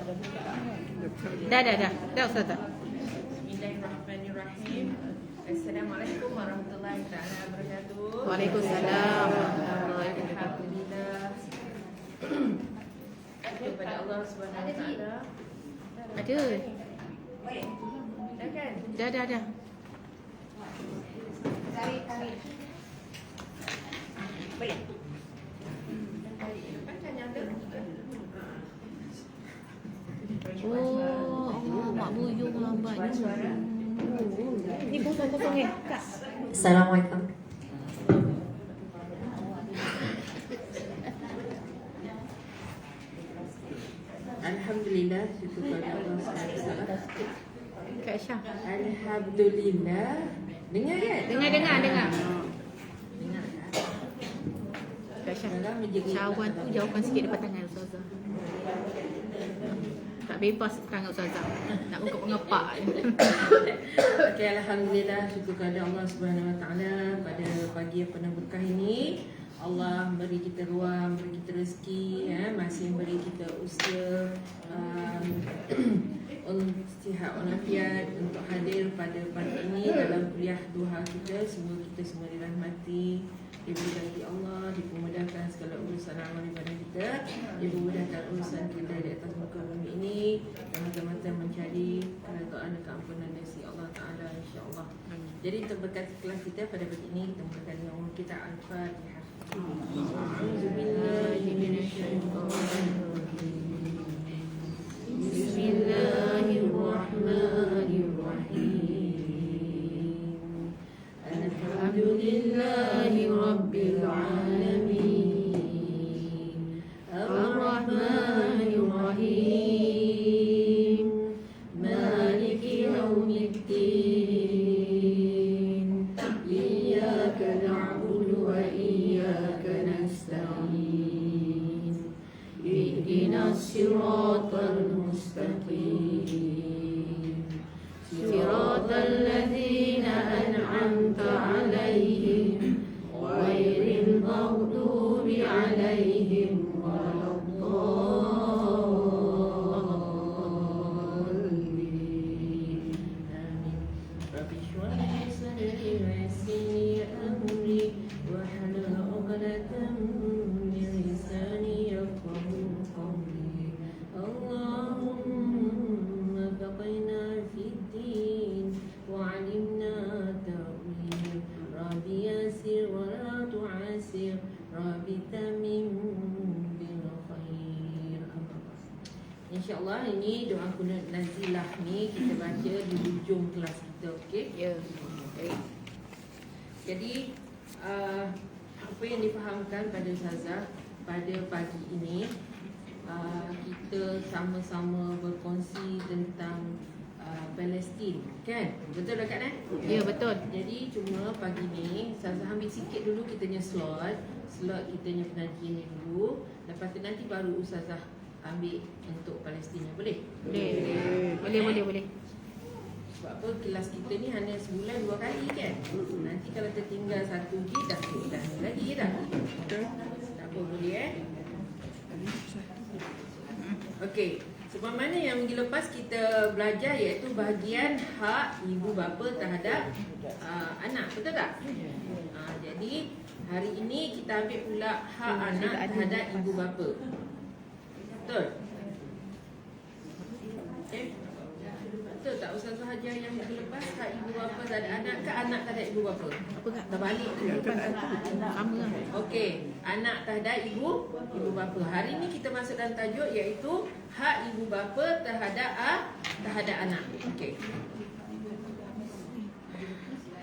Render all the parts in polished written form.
Dah Ustazah. Bismillahirrahmanirrahim. Assalamualaikum warahmatullahi taala wabarakatuh. Waalaikumsalam warahmatullahi wabarakatuh. Alhamdulillah. Kepada Allah Subhanahu wa taala. Ada. Dah kan? Dah. Tarik. Baik. Depan ada. Oh, Allah, mak buyung lambatnya. Ni kosong Kak. Assalamualaikum. Alhamdulillah, syukur kepada Allah SWT. Kak Aisyah. Alhamdulillah. Dengar kan? Dengar. Dengar kan? Kak Aisyah. Dalam menjaga Cawan tu jauhkan sikit depan tangan Ustazah. Tak bebas tangan Ustazah. Nak mengepak. Okey, alhamdulillah, syukur kepada Allah Subhanahu Wa Taala pada pagi yang penuh berkah ini. Allah beri kita ruang, beri kita rezeki, masih beri kita usia sihat walafiat untuk hadir pada pagi ini dalam kuliah duha kita. Semoga kita semua dirahmati, diberkati Allah, dipermudahkan segala urusan amal ibadah kita, dipermudahkan urusan kita di atas muka bumi ini, dan mata-mata mencari keridhaan dan keampunan dari Allah Taala, insya-Allah. Jadi untuk berkat kelas kita pada pagi ini, kita mulakan dengan umur kita Al-Fatihah. Bismillahirrahmanirrahim. Alhamdulillahi Rabbil Alamin. Ar-Rahmanir-Rahim. Maliki Yawmiddin. Iyyaka na'budu wa iyyaka nasta'in. Ihdinas siratal mustaqim. Siratal ladzina an'amta 'alaihim ghairil maghdubi 'alaihim waladdallin. Amin. Rabbi shrah li sadri wa yassir li amri wahlul 'uqdatam min lisani yafqahu qawli. Allahumma faqihna fid din wa 'allimna ta'wil. Rabbi yassir wa la tu'assir. Rabbi tamim bil khair. InsyaAllah ini doa kunut nazilah ni kita baca di hujung kelas kita, okey? Ya. Baik. Jadi apa yang difahamkan pada Ustazah pada pagi ini, kita sama-sama berkongsi tentang Palestin, kan? Betul tak Kak? Ya, betul. Jadi cuma pagi ni Ustazah ambil sikit dulu kitanya slot kitanya pengajian ni dulu. Lepas tu nanti baru Ustazah ambil untuk Palestin. Boleh? Boleh. Sebab apa kelas kita ni hanya sebulan 2 kali kan? Nanti kalau tertinggal satu je dah lagi dah. Tak apa, boleh Okey, sebab mana yang minggu lepas kita belajar iaitu bahagian hak ibu bapa terhadap anak, betul tak? Jadi hari ini kita ambil pula hak anak terhadap ibu bapa. Betul? Okey. Betul tak Ustazah ajar yang minggu lepas hak ibu bapa terhadap anak ke anak terhadap ibu bapa? Apa Kak? Terbalik tu. Sama lah. Okey, anak terhadap ibu bapa. Hari ini kita masuk dalam tajuk iaitu hak ibu bapa terhadap anak. Okey.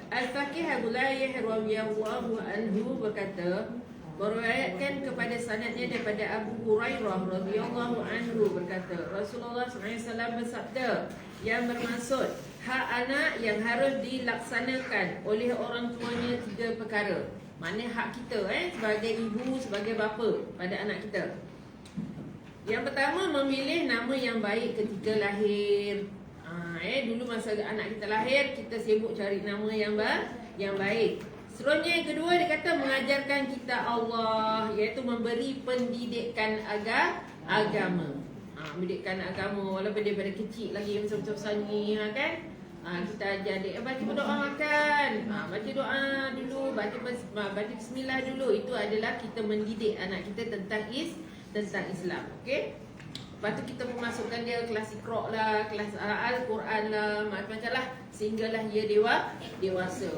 Al-Faqih Abu Layyah radhiyallahu anhu berkata, meriwayatkan kepada sanadnya daripada Abu Hurairah radhiyallahu anhu berkata, Rasulullah SAW bersabda yang bermaksud hak anak yang harus dilaksanakan oleh orang tuanya 3 perkara. Maknanya hak kita sebagai ibu, sebagai bapa pada anak kita. Yang pertama, memilih nama yang baik ketika lahir. Dulu masa anak kita lahir, kita sibuk cari nama yang baik. Seterusnya yang kedua, dia kata mengajarkan kita Allah, iaitu memberi pendidikan agama. pendidikan agama walaupun daripada kecil lagi macam-macam ni kan. Kita ajar dia baca berdoa makan. Baca doa dulu, baca bismillah dulu. Itu adalah kita mendidik anak kita tentang Islam. Okey? Lepas tu kita pun masukkan dia kelas Iqra' lah, kelas Al-Quran lah, macam-macam lah, sehinggalah dia dewasa.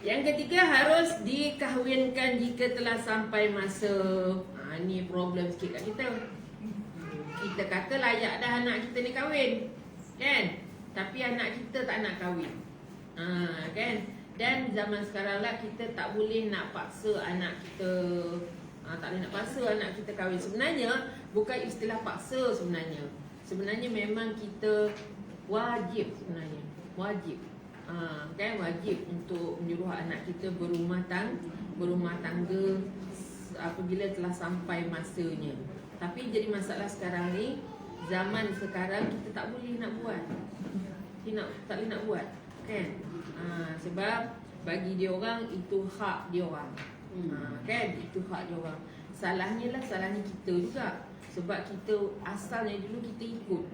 Yang ketiga, harus dikahwinkan jika telah sampai masa. Ni problem sikit kat kita. Kita kata layak dah anak kita ni kahwin, kan? Tapi anak kita tak nak kahwin, kan? Dan zaman sekarang lah kita tak boleh nak paksa anak kita. Tak boleh nak paksa anak kita kahwin. Sebenarnya bukan istilah paksa sebenarnya. Sebenarnya memang kita wajib sebenarnya. Wajib. Kan wajib untuk menyuruh anak kita berumah tangga apabila telah sampai masanya. Tapi jadi masalah sekarang ni, zaman sekarang kita tak boleh nak buat. Tak boleh nak buat, kan? Sebab bagi dia orang itu hak dia orang. Kan, itu hak dia orang. Salahnya kita juga. Sebab kita asalnya dulu kita ikut.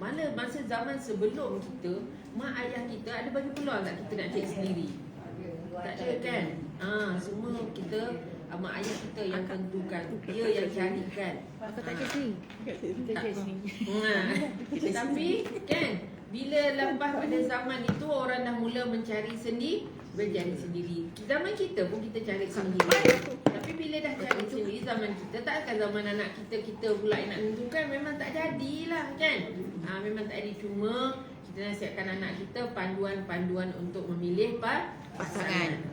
Mana masa zaman sebelum kita, mak ayah kita ada bagi peluang tak kita nak cari sendiri? Tak ada, kan? Semua kita, mak ayah kita yang tentukan, dia yang carikan. Aku tak cari sini. Kita cari sini. Tapi kan, bila lepas pada zaman itu orang dah mula mencari berjari sendiri. Zaman kita pun kita cari sendiri. Tapi bila dah cari sendiri zaman kita, takkan zaman anak kita pula yang nak tentukan, memang tak jadilah, kan? Memang tak jadi. Cuma kita nasihatkan anak kita panduan-panduan untuk memilih pasangan.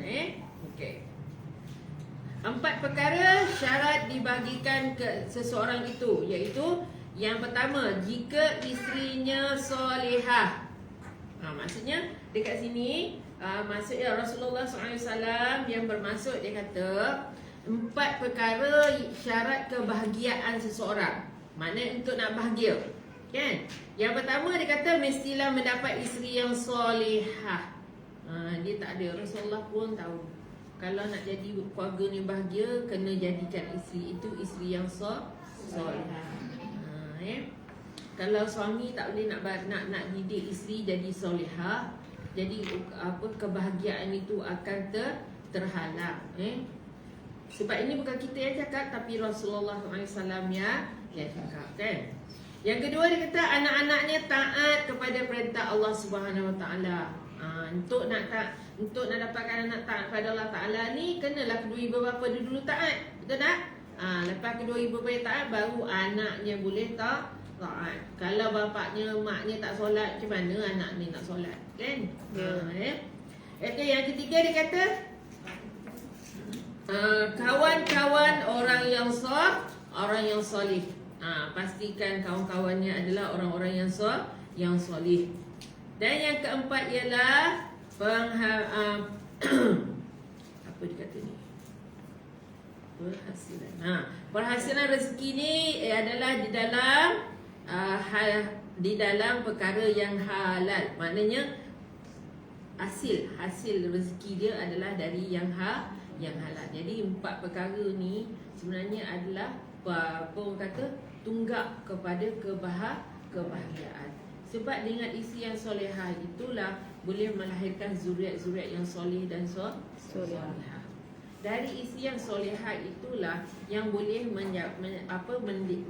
Okey. 4 perkara syarat dibagikan ke seseorang itu, iaitu yang pertama, jika isterinya solehah. Maksudnya dekat sini maksudnya Rasulullah SAW yang bermaksud, dia kata 4 perkara syarat kebahagiaan seseorang. Maknanya untuk nak bahagia, kan? Yang pertama dia kata mestilah mendapat isteri yang solehah. Dia tak ada, Rasulullah pun tahu kalau nak jadi keluarga ni bahagia, kena jadikan isteri itu isteri yang solehah. Kalau suami tak boleh nak didik isteri jadi solehah, jadi kebahagiaan itu akan terhalang. Sebab ini bukan kita yang cakap, tapi Rasulullah SAW yang cakap, kan? Yang kedua dia kata anak-anaknya taat kepada perintah Allah Subhanahu Wa Taala. Untuk nak dapatkan anak taat kepada Allah Taala ni, kenalah kedua ibu bapa dulu taat, betul tak? Lepas kedua ibu bapa taat, baru anaknya boleh taat. Kalau bapaknya, maknya tak solat, macam mana anak ni nak solat, kan? Okay, yang ketiga dia kata kawan-kawan orang yang soleh. Pastikan kawan-kawannya adalah orang-orang yang soleh. Dan yang keempat ialah apa dia kata ni? Perhasilan rezeki ni adalah di dalam perkara yang halal. Maknanya hasil rezeki dia adalah dari yang halal. Jadi 4 perkara ni sebenarnya adalah apa orang kata, tunggak kepada kebahagiaan. Sebab dengan isteri yang solehah itulah boleh melahirkan zuriat-zuriat yang soleh dan solehah. Dari isteri yang solehah itulah yang boleh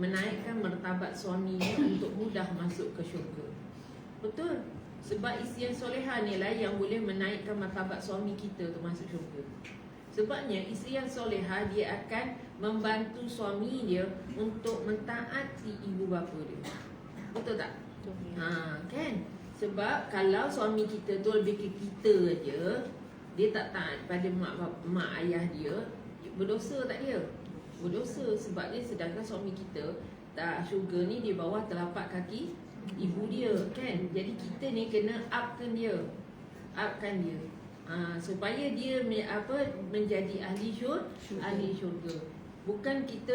menaikkan martabat suaminya untuk mudah masuk ke syurga. Betul? Sebab isteri yang solehah ni lah yang boleh menaikkan martabat suami kita untuk masuk syurga. Sebabnya isteri yang solehah, dia akan membantu suami dia untuk mentaati ibu bapa dia. Betul tak? Kan? Sebab kalau suami kita tu lebih ke kita je, dia tak taat pada mak ayah dia, berdosa tak dia? Berdosa. Sebab dia, sedangkan suami kita tak, syurga ni di bawah telapak kaki ibu dia, kan? Jadi kita ni kena upkan dia, supaya dia menjadi ahli syurga. Bukan kita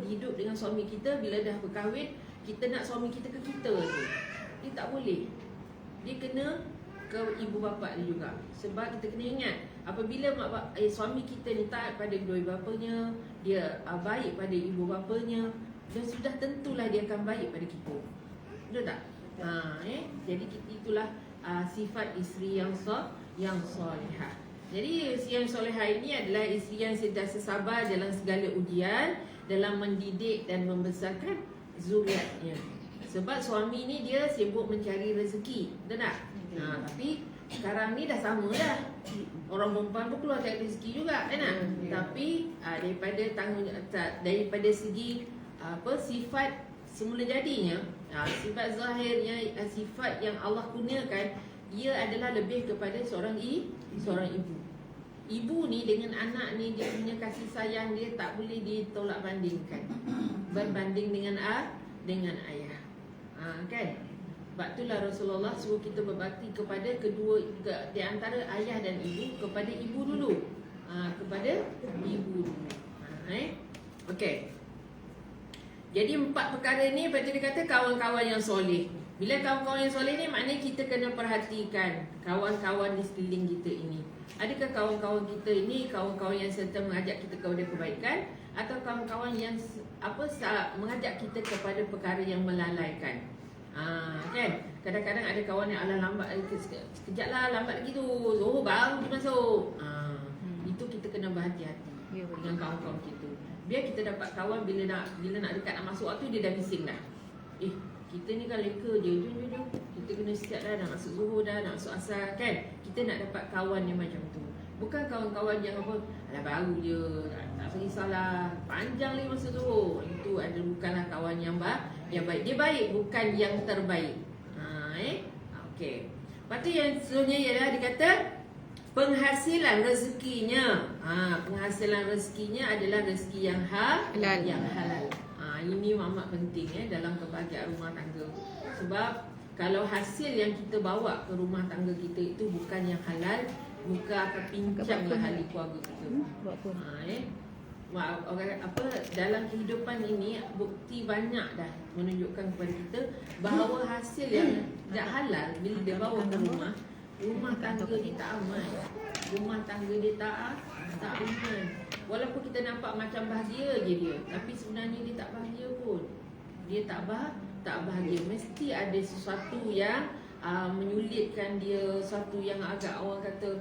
hidup dengan suami kita, bila dah berkahwin kita nak suami kita ke kita je. Dia tak boleh. Dia kena ke ibu bapa dia juga. Sebab kita kena ingat, apabila suami kita ni taat pada kedua ibu bapanya, dia baik pada ibu bapanya, dan sudah tentulah dia akan baik pada kita. Betul tak? Jadi itulah sifat isteri yang solehah. Jadi isteri yang solehah ini adalah isteri yang sentiasa sabar dalam segala ujian, dalam mendidik dan membesarkan zuriatnya. Sebab suami ni dia sibuk mencari rezeki, betul tak? Tapi sekarang ni dah sama dah. Orang perempuan pun keluar cari rezeki juga, kan tak? Tapi daripada segi sifat semula jadinya, sifat zahirnya, sifat yang Allah kurniakan, ia adalah lebih kepada seorang ibu. Ibu ni dengan anak ni, dia punya kasih sayang dia tak boleh ditolak bandingkan berbanding dengan ayah. Kan? Sebab itulah Rasulullah suruh kita berbakti kepada di antara ayah dan ibu, kepada ibu dulu. Kepada ibu dulu. Okey. Jadi 4 perkara ni, lepas tu dia kata kawan-kawan yang soleh. Bila kawan-kawan yang soleh ni, maknanya kita kena perhatikan kawan-kawan di sekeliling kita ini. Adakah kawan-kawan kita ini kawan-kawan yang serta mengajak kita kepada kebaikan, atau kawan-kawan yang mengajak kita kepada perkara yang melalaikan? Kan? Kadang-kadang ada kawan yang lambat, sekejap lah, lambat lagi tu, baru dia masuk. Itu kita kena berhati-hati dengan kawan-kawan kita. Biar kita dapat kawan bila nak dekat nak masuk waktu, dia dah bising dah. Kita ni kan leka je, jom. Kita kena siap dah, nak masuk zuhur dah, nak masuk asar, kan? Kita nak dapat kawan yang macam tu. Bukan kawan-kawan yang alah baru je, tak risaulah, panjang lagi masuk zuhur. Itu bukanlah kawan yang baik. Dia baik, bukan yang terbaik. Okey. Lepas tu yang seterusnya ialah dikata penghasilan rezekinya. Penghasilan rezekinya adalah rezeki yang halal. Ini amat penting dalam kebahagiaan rumah tangga. Sebab kalau hasil yang kita bawa ke rumah tangga kita itu bukan yang halal, bukan akan pincanglah ahli keluarga kita. Dalam kehidupan ini bukti banyak dah menunjukkan kepada kita bahawa hasil yang tak halal bila dia bawa ke rumah tangga dia tak aman. Rumah tangga dia tak aman. Walaupun kita nampak macam bahagia je dia, tapi sebenarnya dia tak bahagia pun. Dia tak bahagia. Mesti ada sesuatu yang menyulitkan dia, sesuatu yang agak orang kata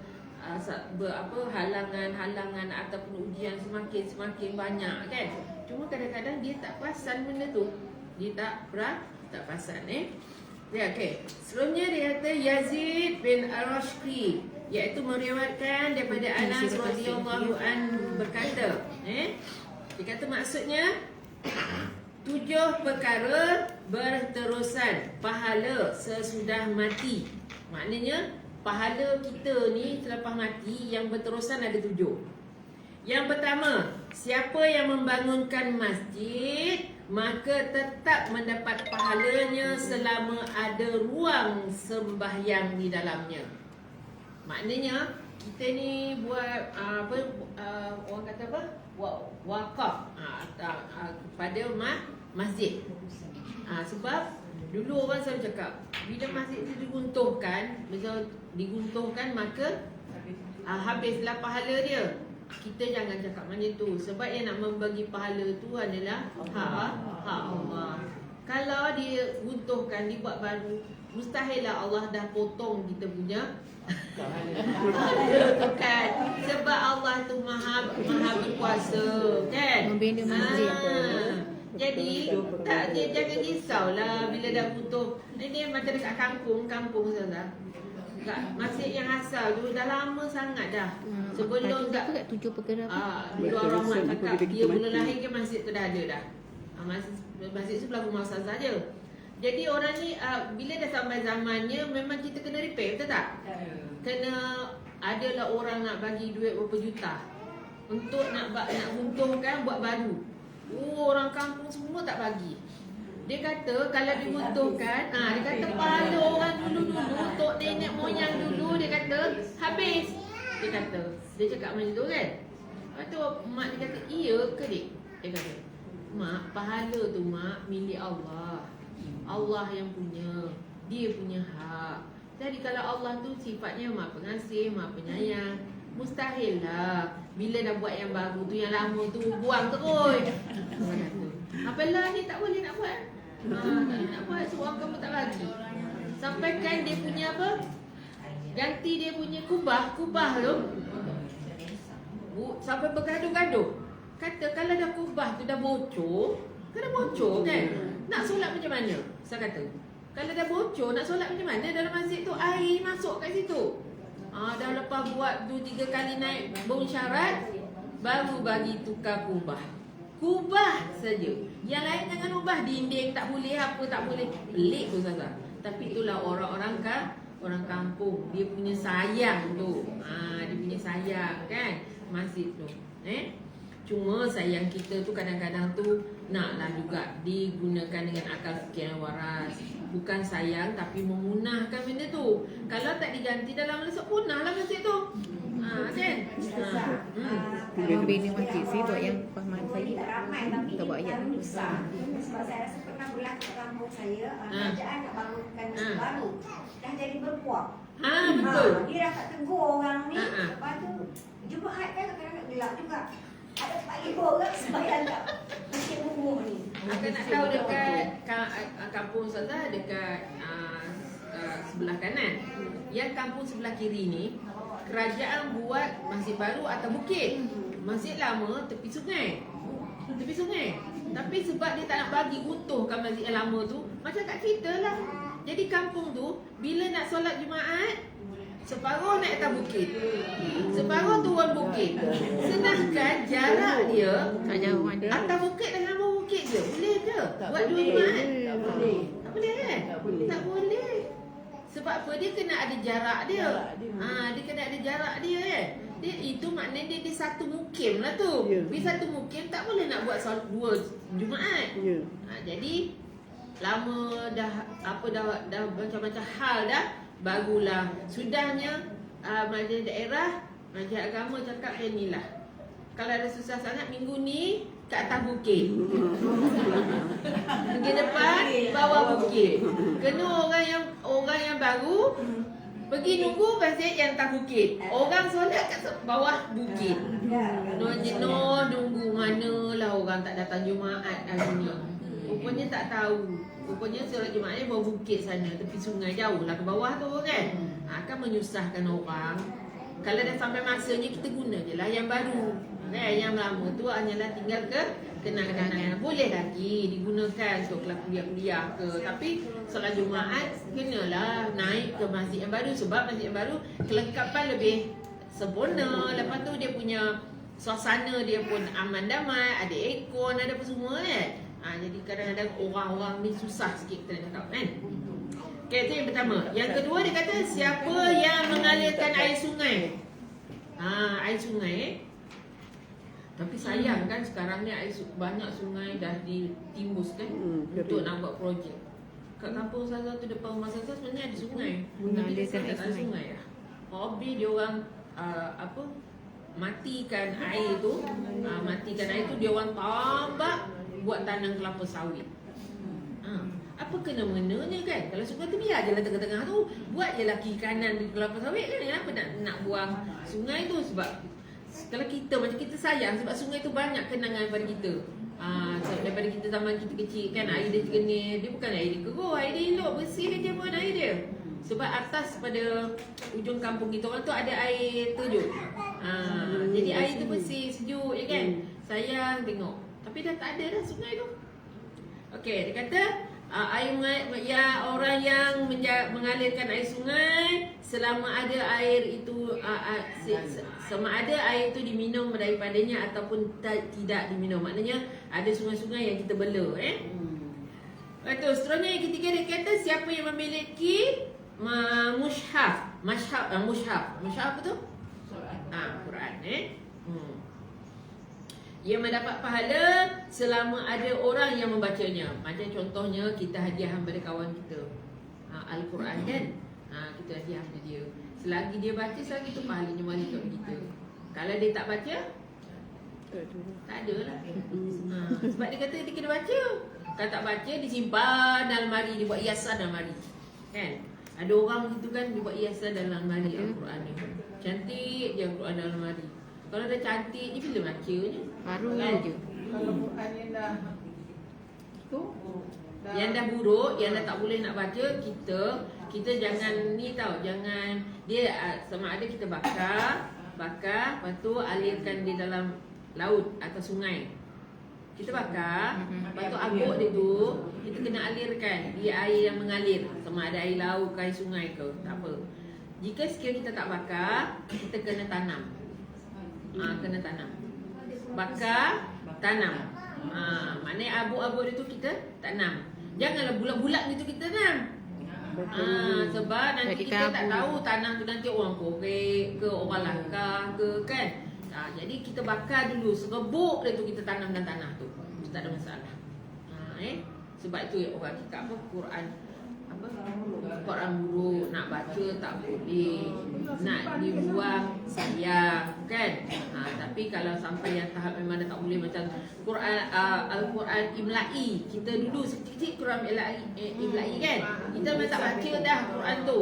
halangan ataupun ujian semakin banyak, kan? Cuma kadang-kadang dia tak perasan benda tu. Dia tak perasan. Okey. Sebelumnya dia kata Yazid bin Ar-Rashqi, iaitu meriwayatkan daripada Anas radhiyallahu anhu berkata, dia kata maksudnya 7 perkara berterusan pahala sesudah mati. Maknanya pahala kita ni selepas mati yang berterusan ada 7. Yang pertama, siapa yang membangunkan masjid, maka tetap mendapat pahalanya selama ada ruang sembahyang di dalamnya. Maknanya kita ni buat orang kata apa? Wakaf pada masjid. Sebab dulu orang selalu cakap bila masjid itu diguntuhkan, maka habislah pahala dia. Kita jangan cakap macam tu. Sebab yang nak membagi pahala tu adalah hak Allah. Kalau dia guntuhkan, dibuat baru, mustahillah Allah dah potong kita punya kan? Sebab Allah tu maha berkuasa, kan? Membina masjid. Jadi dia jangan risaulah bila dah butuh. Ini macam dekat kampung saja. Masjid yang asal tu dah lama sangat dah. Sebelum kat 7 perkara apa? dulu orang mak cakap dia mula lahir ke masjid tu dah ada dah. Masjid tu sebelah rumah Ustaz saja. Jadi orang ni bila dah sampai zamannya memang kita kena repair, betul tak? Kena adalah orang nak bagi duit berapa juta untuk nak buntungkan buat baru. Orang kampung semua tak bagi. Dia kata kalau dibutuhkan, dia kata pahala orang dulu-dulu, tok nenek moyang dulu, dia kata habis. Dia cakap macam tu, kan? Lepas tu mak dia kata, iya ke dik? Dia kata, mak, pahala tu mak milik Allah. Allah yang punya. Dia punya hak. Jadi kalau Allah tu sifatnya maha pengasih, maha penyayang, Mustahil lah. Bila dah buat yang baru tu, yang lama tu buang terus. Orang kata, apalah ni tak boleh nak buat. Tak boleh nak buat, suruh kamu tak bagi. Sampaikan dia punya apa? Ganti dia punya kubah tu. Sampai bergaduh-gaduh. Kata kalau dah kubah tu dah bocor, kan? Nak solat macam mana? Saya kata, kalau dah bocor nak solat macam mana? Dalam masjid tu air masuk kat situ. Dah lepas buat 2-3 kali naik bau syarat, baru bagi tukar kubah. Kubah saja. Yang lain jangan ubah, dinding tak boleh, apa tak boleh. Pelik tu Ustazah. Tapi itulah orang kampung. Dia punya sayang tu. Dia punya sayang kan masjid tu. Cuma sayang kita tu kadang-kadang tu naklah juga digunakan dengan akal fikir yang waras. Bukan sayang tapi memunahkan benda tu. Kalau tak diganti dalam lesok, punahlah masjid tu. Kan? Bini masjid sih tu yang pahaman saya. Ramai tapi Tak buat ayat. sebab saya rasa pernah berlaku kat kampung saya, kerajaan nak bangunkan masjid baru. Dah jadi berpuak. Betul. Dia dah tak tegur orang ni. Lepas tu Jumaat kan kadang-kadang gelap juga. Ada 4,000 orang sembahyang kat masjid umum ni. Akan nak tahu dekat kampung Ustazah, dekat sebelah kanan. Yang kampung sebelah kiri ni, kerajaan buat masjid baru atau bukit. Masjid lama tepi sungai. Tapi sebab dia tak nak bagi utuhkan masjid yang lama tu, macam kat kita lah. Jadi kampung tu, bila nak solat Jumaat, separuh naik atas bukit, separuh turun bukit. Sedangkan jarak dia Tak jauh ada. atas bukit dengan bawah bukit je. Boleh ke? Buat dua Jumaat? Tak boleh kan? Tak boleh. Sebab apa? Dia kena ada jarak dia. Dia kena ada jarak dia kan. Itu maknanya dia satu mukim lah tu. Bila satu mukim tak boleh nak buat solat 2 Jumaat. Jadi lama dah macam-macam hal dah, barulah sudahnya majlis daerah, majlis agama cakap macam ni lah. Kalau ada susah sangat minggu ni kat atas bukit. Minggu depan bawah bukit. Kena orang yang baru pergi nunggu masjid yang atas bukit. Orang solat kat bawah bukit. Jenuh nunggu manalah orang tak datang Jumaat hari ni. Rupanya tak tahu. Rupanya solat Jumaat ni bawah bukit sana, tepi sungai, jauh lah ke bawah tu kan. Akan menyusahkan orang. Kalau dah sampai masanya kita guna je lah yang baru. Yang lama tu hanyalah tinggal ke kenangan-kenangan. Boleh lagi digunakan untuk kuliah-kuliah ke. Tapi solat Jumaat kenalah naik ke masjid yang baru. Sebab masjid yang baru kelengkapan lebih sempurna. Lepas tu dia punya suasana dia pun aman damai. Ada aircon, ada apa semua kan. Jadi kadang-kadang orang-orang ni susah sikit kita nak cakap kan. Okay, itu yang pertama. Yang kedua dia kata siapa yang mengalirkan air sungai. Air sungai Tapi sayang kan sekarang ni banyak sungai dah ditimbus kan untuk nak buat projek. Kat kampung Ustazah tu depan rumah Ustazah sebenarnya ada sungai. Tapi dia tak ada sungai lah. Hobi dia orang matikan air tu. Matikan air tu dia orang tambak buat tanam kelapa sawit. Apa kena-menanya kan? Kalau sungai tu biar je lah tengah-tengah tu. Buat je lah kiri kanan di kelapa sawit kan. Kenapa nak buang sungai tu? Sebab kalau kita macam kita sayang sebab sungai tu banyak kenangan daripada kita. Daripada kita zaman kita kecil kan, air dia jernih. Dia bukan air dia keruh, air dia elok, bersih je pun air dia. Sebab atas pada ujung kampung kita orang tu ada air terjun. Jadi air tu bersih, sejuk je kan. Sayang tengok. Tapi dah tak ada dah sungai tu. Okey, dia kata orang yang mengalirkan air sungai selama ada air itu sama ada air itu diminum daripadanya ataupun tidak diminum. Maknanya ada sungai-sungai yang kita bela Lepas tu seterusnya yang ketiga dia kata siapa yang memiliki mushaf. Mushaf apa tu? Quran ia mendapat pahala selama ada orang yang membacanya. Macam contohnya kita hadiah pada kawan kita Al-Quran kan. Kita hadiah pada dia. Selagi dia baca, selagi tu pahalanya balik kat kita. Kalau dia tak baca, tak ada lah. Sebab dia kata dia kena baca. Kalau tak baca, disimpan dalam almari. Dia buat hiasan dalam almari kan. Ada orang gitu kan, dia buat hiasan dalam almari Al-Quran ni. Cantik je Quran dalam lemari. Kalau dah cantik ni bila bacanya? Baru Kan? je. Kalau Quran yang dah tu Yang dah buruk, yang dah tak boleh nak baca, kita jangan ni tau, jangan dia sama ada kita bakar, lepas tu alirkan di dalam laut atau sungai. Kita bakar, lepas tu abuk dia tu kita kena alirkan di air yang mengalir, sama ada air laut ke air sungai ke, tak apa. Jika sekiranya kita tak bakar, kita kena tanam. Kena tanam. Bakar, tanam. Maknanya abuk-abuk dia tu kita tanam. Janganlah bulat-bulat gitu kita tanam. Sebab nanti Jadi kita tak kabur. tahu tanam tu nanti orang korek ke, orang langkah ke kan. Jadi kita bakar dulu, serebuk dia tu kita tanam dalam tanah tu. Tak ada masalah. Sebab itu orang cakap apa, Quran buruk nak baca tak boleh, nak dibuang sayang kan. Tapi kalau sampai yang tahap memang dah tak boleh, macam Quran Al-Quran Imla'i, kita dulu sedikit Quran Imla'i kan, kita memang tak baca dah Quran tu.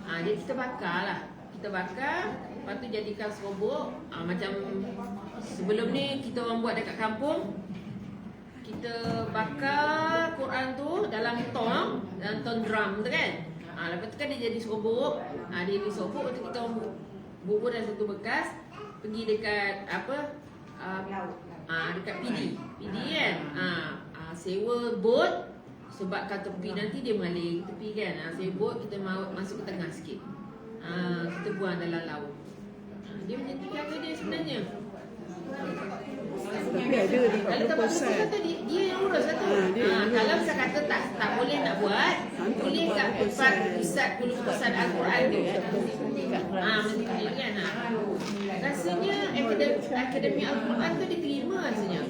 Jadi kita bakar lah, kita bakar, lepas tu jadikan serobok. Macam sebelum ni kita orang buat dekat kampung, kita bakar Quran tu dalam ton drum tu kan. Lepas tu kan dia jadi serobok. Dia jadi serobok, lepas tu kita bubur dalam satu bekas, pergi dekat dekat PD kan. Sewa bot, sebab kat tepi nanti dia mengalir tepi kan. Sewa bot, kita masuk ke tengah sikit. Kita buang dalam laut. Dia macam tu cara dia sebenarnya. Tapi ada di Kalau tak pusat. pusat kata dia yang urus lah tu. Kalau saya kata tak boleh nak buat, boleh kat pusat pusat Al-Quran tu. Mesti kan. Rasanya Akademi Al-Quran tu diterima rasanya.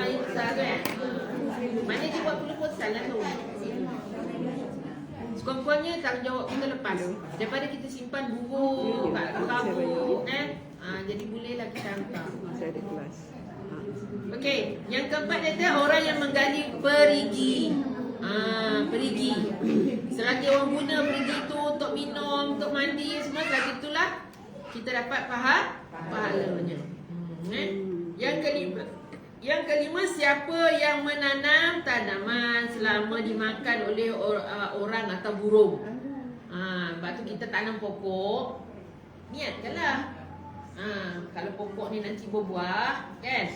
Itu sahaja. Mana dia buat pusat lah tu. Sekurang-kurangnya tanggungjawab kita lepas. Daripada kita simpan buku kat kabut kan. Jadi bolehlah kita hantar. Masih ada kelas. Okey, yang keempat dia orang yang menggali perigi. Perigi. Selagi orang guna perigi tu untuk minum, untuk mandi semua, selagi itulah kita dapat pahalanya. Yang kelima, siapa yang menanam tanaman selama dimakan oleh orang atau burung. Lepas tu kita tanam pokok, niatkanlah. Kalau pokok ni nanti berbuah kan,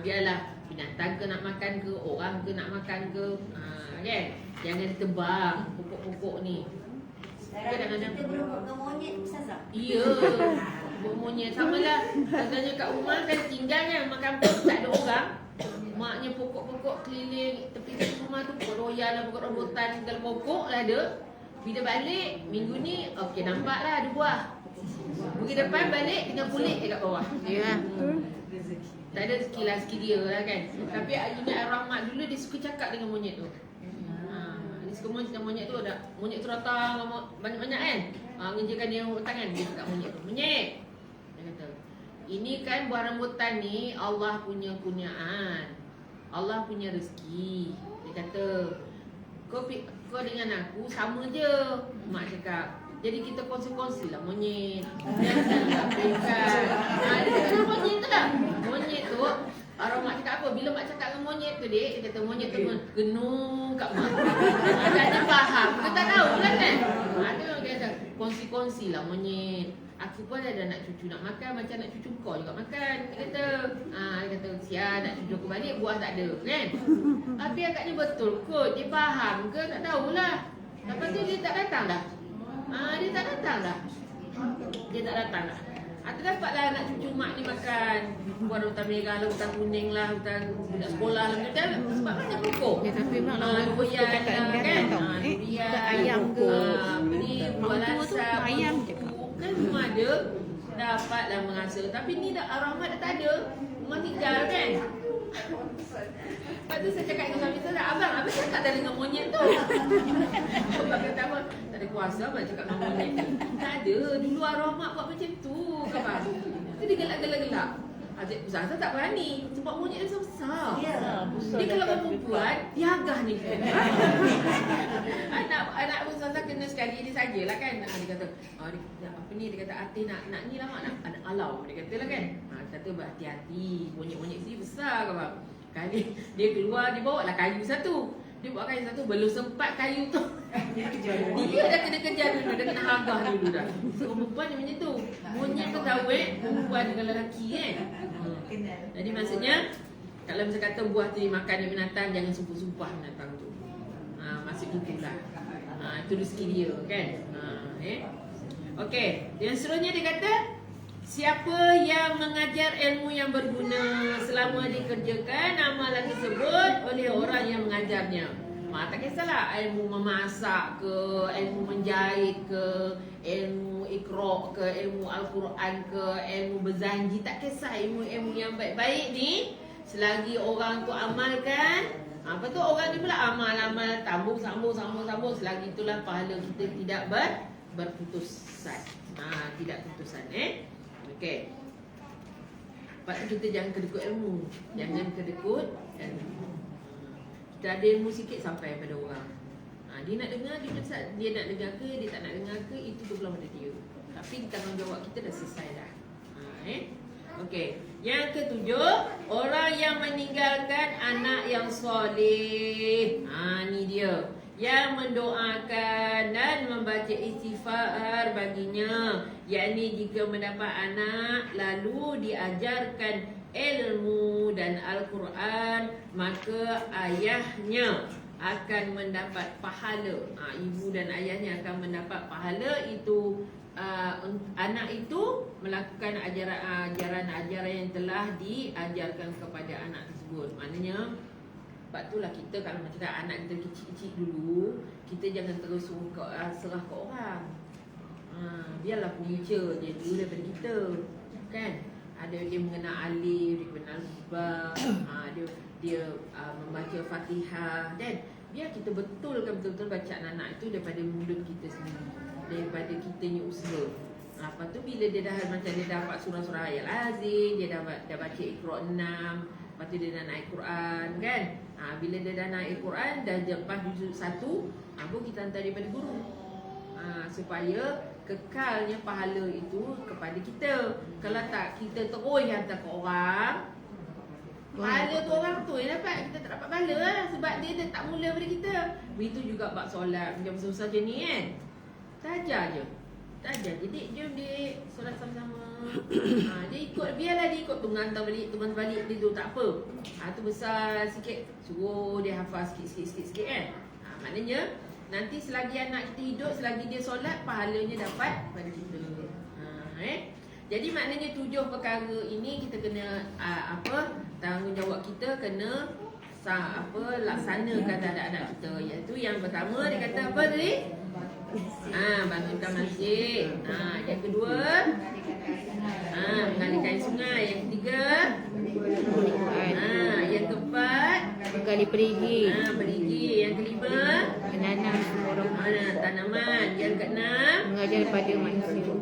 biarlah binatang ke nak makan ke, orang ke nak makan ke, kan. Jangan ditebang pokok-pokok ni. Kadang-kadang kita berumur dengan monyet, Ustazah. Ya, monyet sama lah. Contohnya kat rumah kan tinggal kan, rumah kampung tak ada orang. Maknya pokok-pokok keliling tepi rumah tu, pokok royan lah, pokok rambutan, segala pokok lah ada. Bila balik minggu ni, okey nampak lah ada buah. Pergi depan balik tinggal kulit dekat bawah. Ya. Tak ada rezeki dia lah kan. Tapi Umi Ar-Rahmat dulu dia suka cakap dengan monyet tu. Dia suka monyet tu, ada monyet tu datang banyak-banyak kan. Ngejakan dia tangan, dia cakap monyet tu, "Monyet," dia kata, "ini kan buah rambutan ni Allah punya kurniaan, Allah punya rezeki." Dia kata, kau dengan aku sama je." Mak cakap, "Jadi kita kongsi-kongsi lah monyet." Jangan pekan. Dia kata monyet tu lah. Monyet tu, Mak cakap apa? Bila mak cakap dengan monyet tu, dia kata monyet tu genung kat mak. Tak ada faham. Kita tak tahu lah kan. Dia orang kata kongsi-kongsi lah monyet. Aku pun ada nak cucu nak makan, macam nak cucu kau juga makan. Dia kata sial nak cucu aku balik, buah tak ada kan. Tapi agaknya betul kot. Dia faham ke tak tahulah. Lepas tu dia tak datang dah. Dia tak datang dah. Terdapatlah anak cucu mak ni makan buah hutan merah lah, hutan kuning lah, hutan budak sekolah lah macam sebab banyak pokok. Tapi mak durian lah kan. Durian, ayam ke. Ni buah Orang tua tu lasak, ayam buah je. kuku kan semua ada. Dapatlah menghasil. Tapi ni dah Ar-Rahmat dah tak ada. Rumah tinggal kan. Lepas tu saya cakap dengan suami saya, abang cakap dah dengan monyet tu. Abang kata apa? Tak ada kuasa abang cakap dengan monyet tu. Tak ada, dulu Ar-Rahmat buat macam tu, abang. Itu dia gelak-gelak-gelak. Adik Ustazah tak berani sebab monyet dia besar. Ya. Dia kalau orang perempuan, dia agah ni. anak Ustazah kena sekali dia sajalah kan. Dia kata, apa ni, dia kata Atin nak ni lah mak, nak anak alau. Dia kata lah kan. Dia kata berhati-hati, monyet-monyet sini besar ke bang. Kali dia keluar, dia bawa lah kayu satu. Dia bawa kayu satu, belum sempat kayu tu. Dia dah kena kejar dulu, dia kena hagah dulu dah. So perempuan dia macam tu. Monyet tu kawin, perempuan dengan lelaki kan. Jadi maksudnya, kalau macam kata buah tu dimakan dengan binatang, jangan sumpah-sumpah binatang tu. Maksud itulah. Itu rezeki dia kan. Okey, yang seterusnya dia kata, siapa yang mengajar ilmu yang berguna selama dikerjakan amalan tersebut oleh orang yang mengajarnya. Tak kisahlah ilmu memasak ke, ilmu menjahit ke, ilmu Iqra ke, ilmu Al-Quran ke, ilmu berzanji, tak kisah ilmu-ilmu yang baik-baik ni, selagi orang tu amalkan, apa tu orang ni pula amal-amal sambung, selagi itulah pahala kita tidak berputusan. Tidak putusan okey. Sebab tu kita jangan kedekut ilmu. Jangan kedekut ilmu. Kita ada ilmu sikit sampai pada orang. Dia nak dengar, dia nak dengar ke, dia tak nak dengar ke, itu belum pada dia. Tapi tanggungjawab kita dah selesai dah. Okey. Yang ketujuh, orang yang meninggalkan anak yang soleh. Ni dia. Yang mendoakan dan membaca istighfar baginya, yakni jika mendapat anak lalu diajarkan ilmu dan Al-Quran, maka ayahnya akan mendapat pahala. Ibu dan ayahnya akan mendapat pahala itu. Anak itu melakukan ajaran-ajaran yang telah diajarkan kepada anak tersebut. Maknanya, sebab itulah kita kalau macam anak kita kecil-kecil dulu, kita jangan terus serah ke orang. Biarlah punca dia dulu daripada kita. Kan? Ada dia mengenal alif, dia kenal hubah, dia membaca Fatihah, dan biar kita betul-betul baca anak itu daripada mulut kita sendiri, daripada kitanya usaha. Lepas tu bila dia dah macam dia dapat surah-surah ayat lazim, dia dah baca Iqra 6, lepas tu dia dah naik Quran kan. Bila dia dah naik Quran, dah lepas juzuk 1, pun kita hantar daripada guru. Supaya kekalnya pahala itu kepada kita. Kalau tak, kita terus hantar ke orang, pahala tu orang tu yang dapat, kita tak dapat pahala lah. Sebab dia tak mula pada kita. Begitu juga bab solat, macam susah macam ni kan. Tajar je. Jadi jom dik solat sama-sama. Dia ikut, biarlah dia ikut tunggang balik dia tu tak apa. Tu besar sikit, suruh dia hafal sikit kan. Maknanya nanti selagi anak kita hidup, selagi dia solat, pahalanya dapat pada kita. Jadi maknanya 7 perkara ini kita kena tanggungjawab kita kena laksanakan terhadap anak kita. Iaitu yang pertama dia kata apa tadi? Bangunkan masjid. Yang kedua, mengalirkan sungai. Yang ketiga, yang keempat, Menggali perigi. Perigi. Yang kelima, Menanam tanaman. Yang keenam, mengajar pada manusia.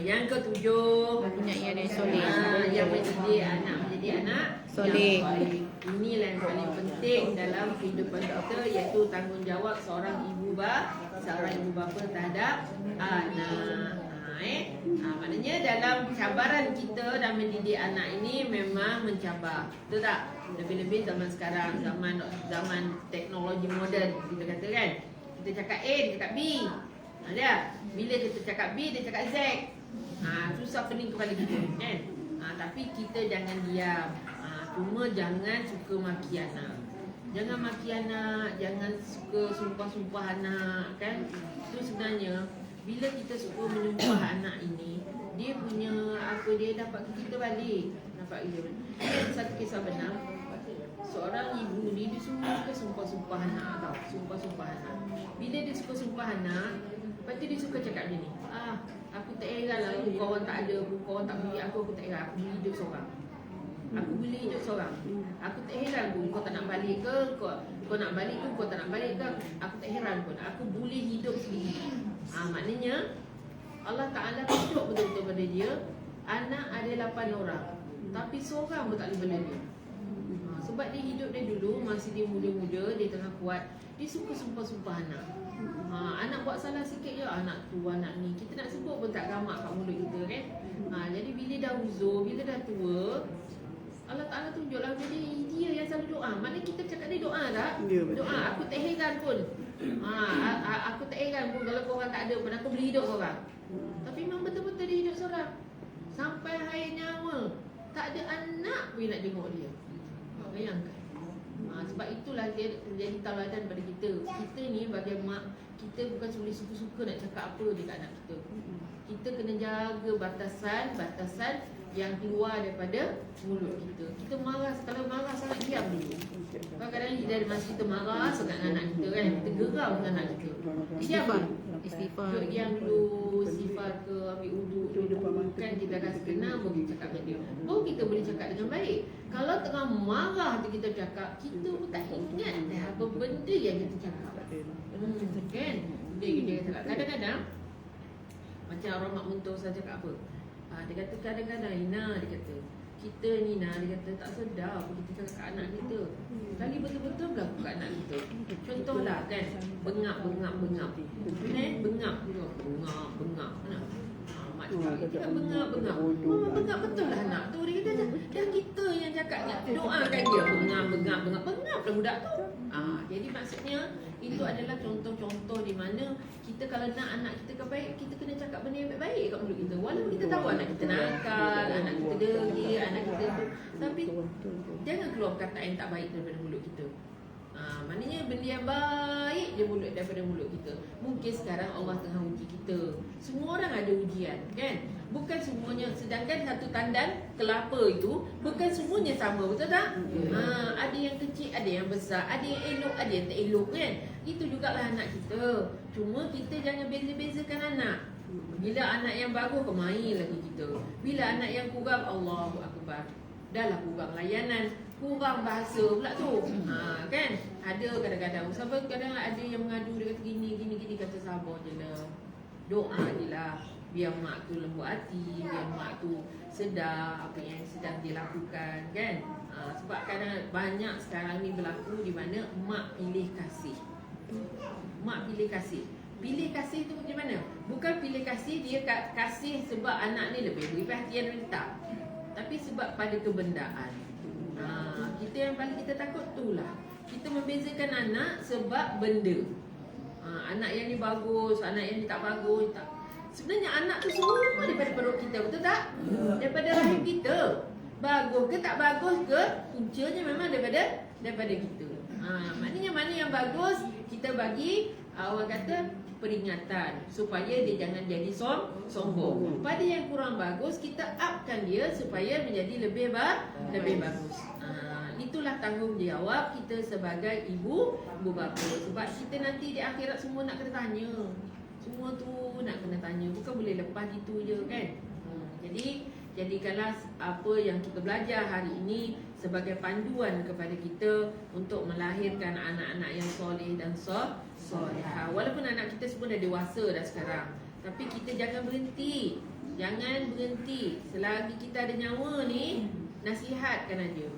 Yang ketujuh, Mempunyai anak yang soleh. yang menjadi anak Soleh. yang soleh. Inilah yang paling penting dalam kehidupan kita, iaitu tanggungjawab seorang ibu bapa terhadap anak. Maknanya dalam cabaran kita dalam mendidik anak ini memang mencabar. Betul tak? Lebih-lebih zaman sekarang, zaman teknologi moden, kita kata kan. Kita cakap A, dia cakap B. Bila kita cakap B, dia cakap Z. Susah pening kepala kita kan. Tapi kita jangan diam. Cuma jangan suka maki anak. Jangan maki anak, jangan suka sumpah-sumpah anak kan. Itu sebenarnya bila kita suka menyumpah anak ini, dia punya dia dapat ke kita balik. Ada satu kisah benar. Seorang ibu ni dia suka sumpah-sumpah anak tau. Sumpah-sumpah anak. Bila dia suka sumpah anak, lepas tu dia suka cakap macam ni. Aku tak heran lah kawan tak ada, kawan tak beli aku tak heran. Aku boleh hidup seorang. Aku boleh hidup seorang. Aku tak heran pun kau tak nak balik ke, kau nak balik ke, kau tak nak balik ke. Aku tak heran pun. Aku boleh hidup sendiri. Maknanya Allah Ta'ala tunjuk betul-betul pada dia, anak ada 8 orang. Tapi seorang pun tak boleh bela dia. Sebab dia hidup dia dulu, masih dia muda-muda, dia tengah kuat, dia suka sumpah-sumpah anak. Anak buat salah sikit je, anak tu, anak ni, kita nak sebut pun tak gamak kat mulut kita kan. Jadi bila dah uzur, bila dah tua, Allah Ta'ala tunjuklah jadi dia yang selalu doa. Mana kita cakap dia doa tak? Doa, aku tak heran pun. Aku tak heran pun kalau korang tak ada pun, aku boleh hidup korang. Tapi memang betul-betul dia hidup seorang. Sampai akhir nyawa, tak ada anak pun nak jenguk dia. Bayangkan. Sebab itulah dia menjadi tauladan pada kita. Kita ni bagi mak, kita bukan boleh suka-suka nak cakap apa dekat anak kita. Kita kena jaga batasan-batasan yang keluar daripada mulut kita. Kita marah, kalau marah sangat diam dulu. Kadang-kadang dari masa kita marah sangat dengan anak kita kan, kita geram dengan anak kita. Diam dulu. Istighfar. Diam dulu, istighfar ke, ambil uduk dulu. Kan kita rasa kenal baru kita cakap dengan dia. Baru kita boleh cakap dengan baik. Kalau tengah marah tu kita cakap, kita pun tak ingat dah apa benda yang kita cakap. Kan? Dia kata kadang-kadang macam orang mak mentua saya cakap apa? Dia kata kadang-kadang Ina, dia kata kita ni Ina, dia kata tak sedar apa kita cakap kat anak kita. Kali betul-betul berlaku kat anak kita. Contohlah kan, bengap. Mak cakap bengap. Mama bengap betul lah anak tu. Dia kata dah kita yang cakap doakan dia bengap lah budak tu. Jadi maksudnya itu adalah contoh-contoh di mana kita kalau nak anak kita baik, kita kena cakap benda yang baik-baik kat mulut kita. Walaupun kita tahu anak kita nakal, anak kita degil, anak kita tu, tapi jangan keluar perkataan yang tak baik daripada mulut kita. Maknanya benda yang baik dia daripada mulut kita. Mungkin sekarang Allah tengah uji kita. Semua orang ada ujian kan. Bukan semuanya. Sedangkan satu tandan kelapa itu bukan semuanya sama, betul tak? Ada yang kecil, ada yang besar, ada yang elok, ada yang tak elok kan. Itu jugalah anak kita. Cuma kita jangan beza-bezakan anak. Bila anak yang bagus, kemain lagi kita. Bila anak yang kurang, Allahu Akbar, dahlah kurang layanan, kurang bahasa pula tu. Kan? Ada kadang-kadang sampai kadang ada yang mengadu, dia kata gini, kata sabar je lah. Doa je lah. Biar mak tu lembut hati, biar mak tu sedar apa yang sedang dia lakukan kan. Sebab kadang banyak sekarang ni berlaku di mana mak pilih kasih. Mak pilih kasih. Pilih kasih tu macam mana? Bukan pilih kasih dia kasih sebab anak ni lebih beri perhatian atau tak. Tapi sebab pada kebendaan. Kita yang paling kita takut tu lah. Kita membezakan anak sebab benda. Anak yang ni bagus, anak yang ni tak bagus, tak. Sebenarnya anak tu semua daripada perut kita, betul tak? Daripada rahim kita. Bagus ke tak bagus ke, puncanya memang daripada kita. Maknanya mana yang bagus, kita bagi orang kata peringatan supaya dia jangan jadi sombong. Pada yang kurang bagus, kita upkan dia supaya menjadi lebih bagus. Itulah tanggungjawab kita sebagai ibu bapa. Sebab kita nanti di akhirat semua nak kena tanya. Semua tu nak kena tanya. Bukan boleh lepas gitu je kan. Jadi jadikanlah apa yang kita belajar hari ini sebagai panduan kepada kita untuk melahirkan anak-anak yang soleh dan solehah. Walaupun anak kita semua dah dewasa dah sekarang, tapi kita jangan berhenti. Jangan berhenti. Selagi kita ada nyawa ni, nasihatkan aja.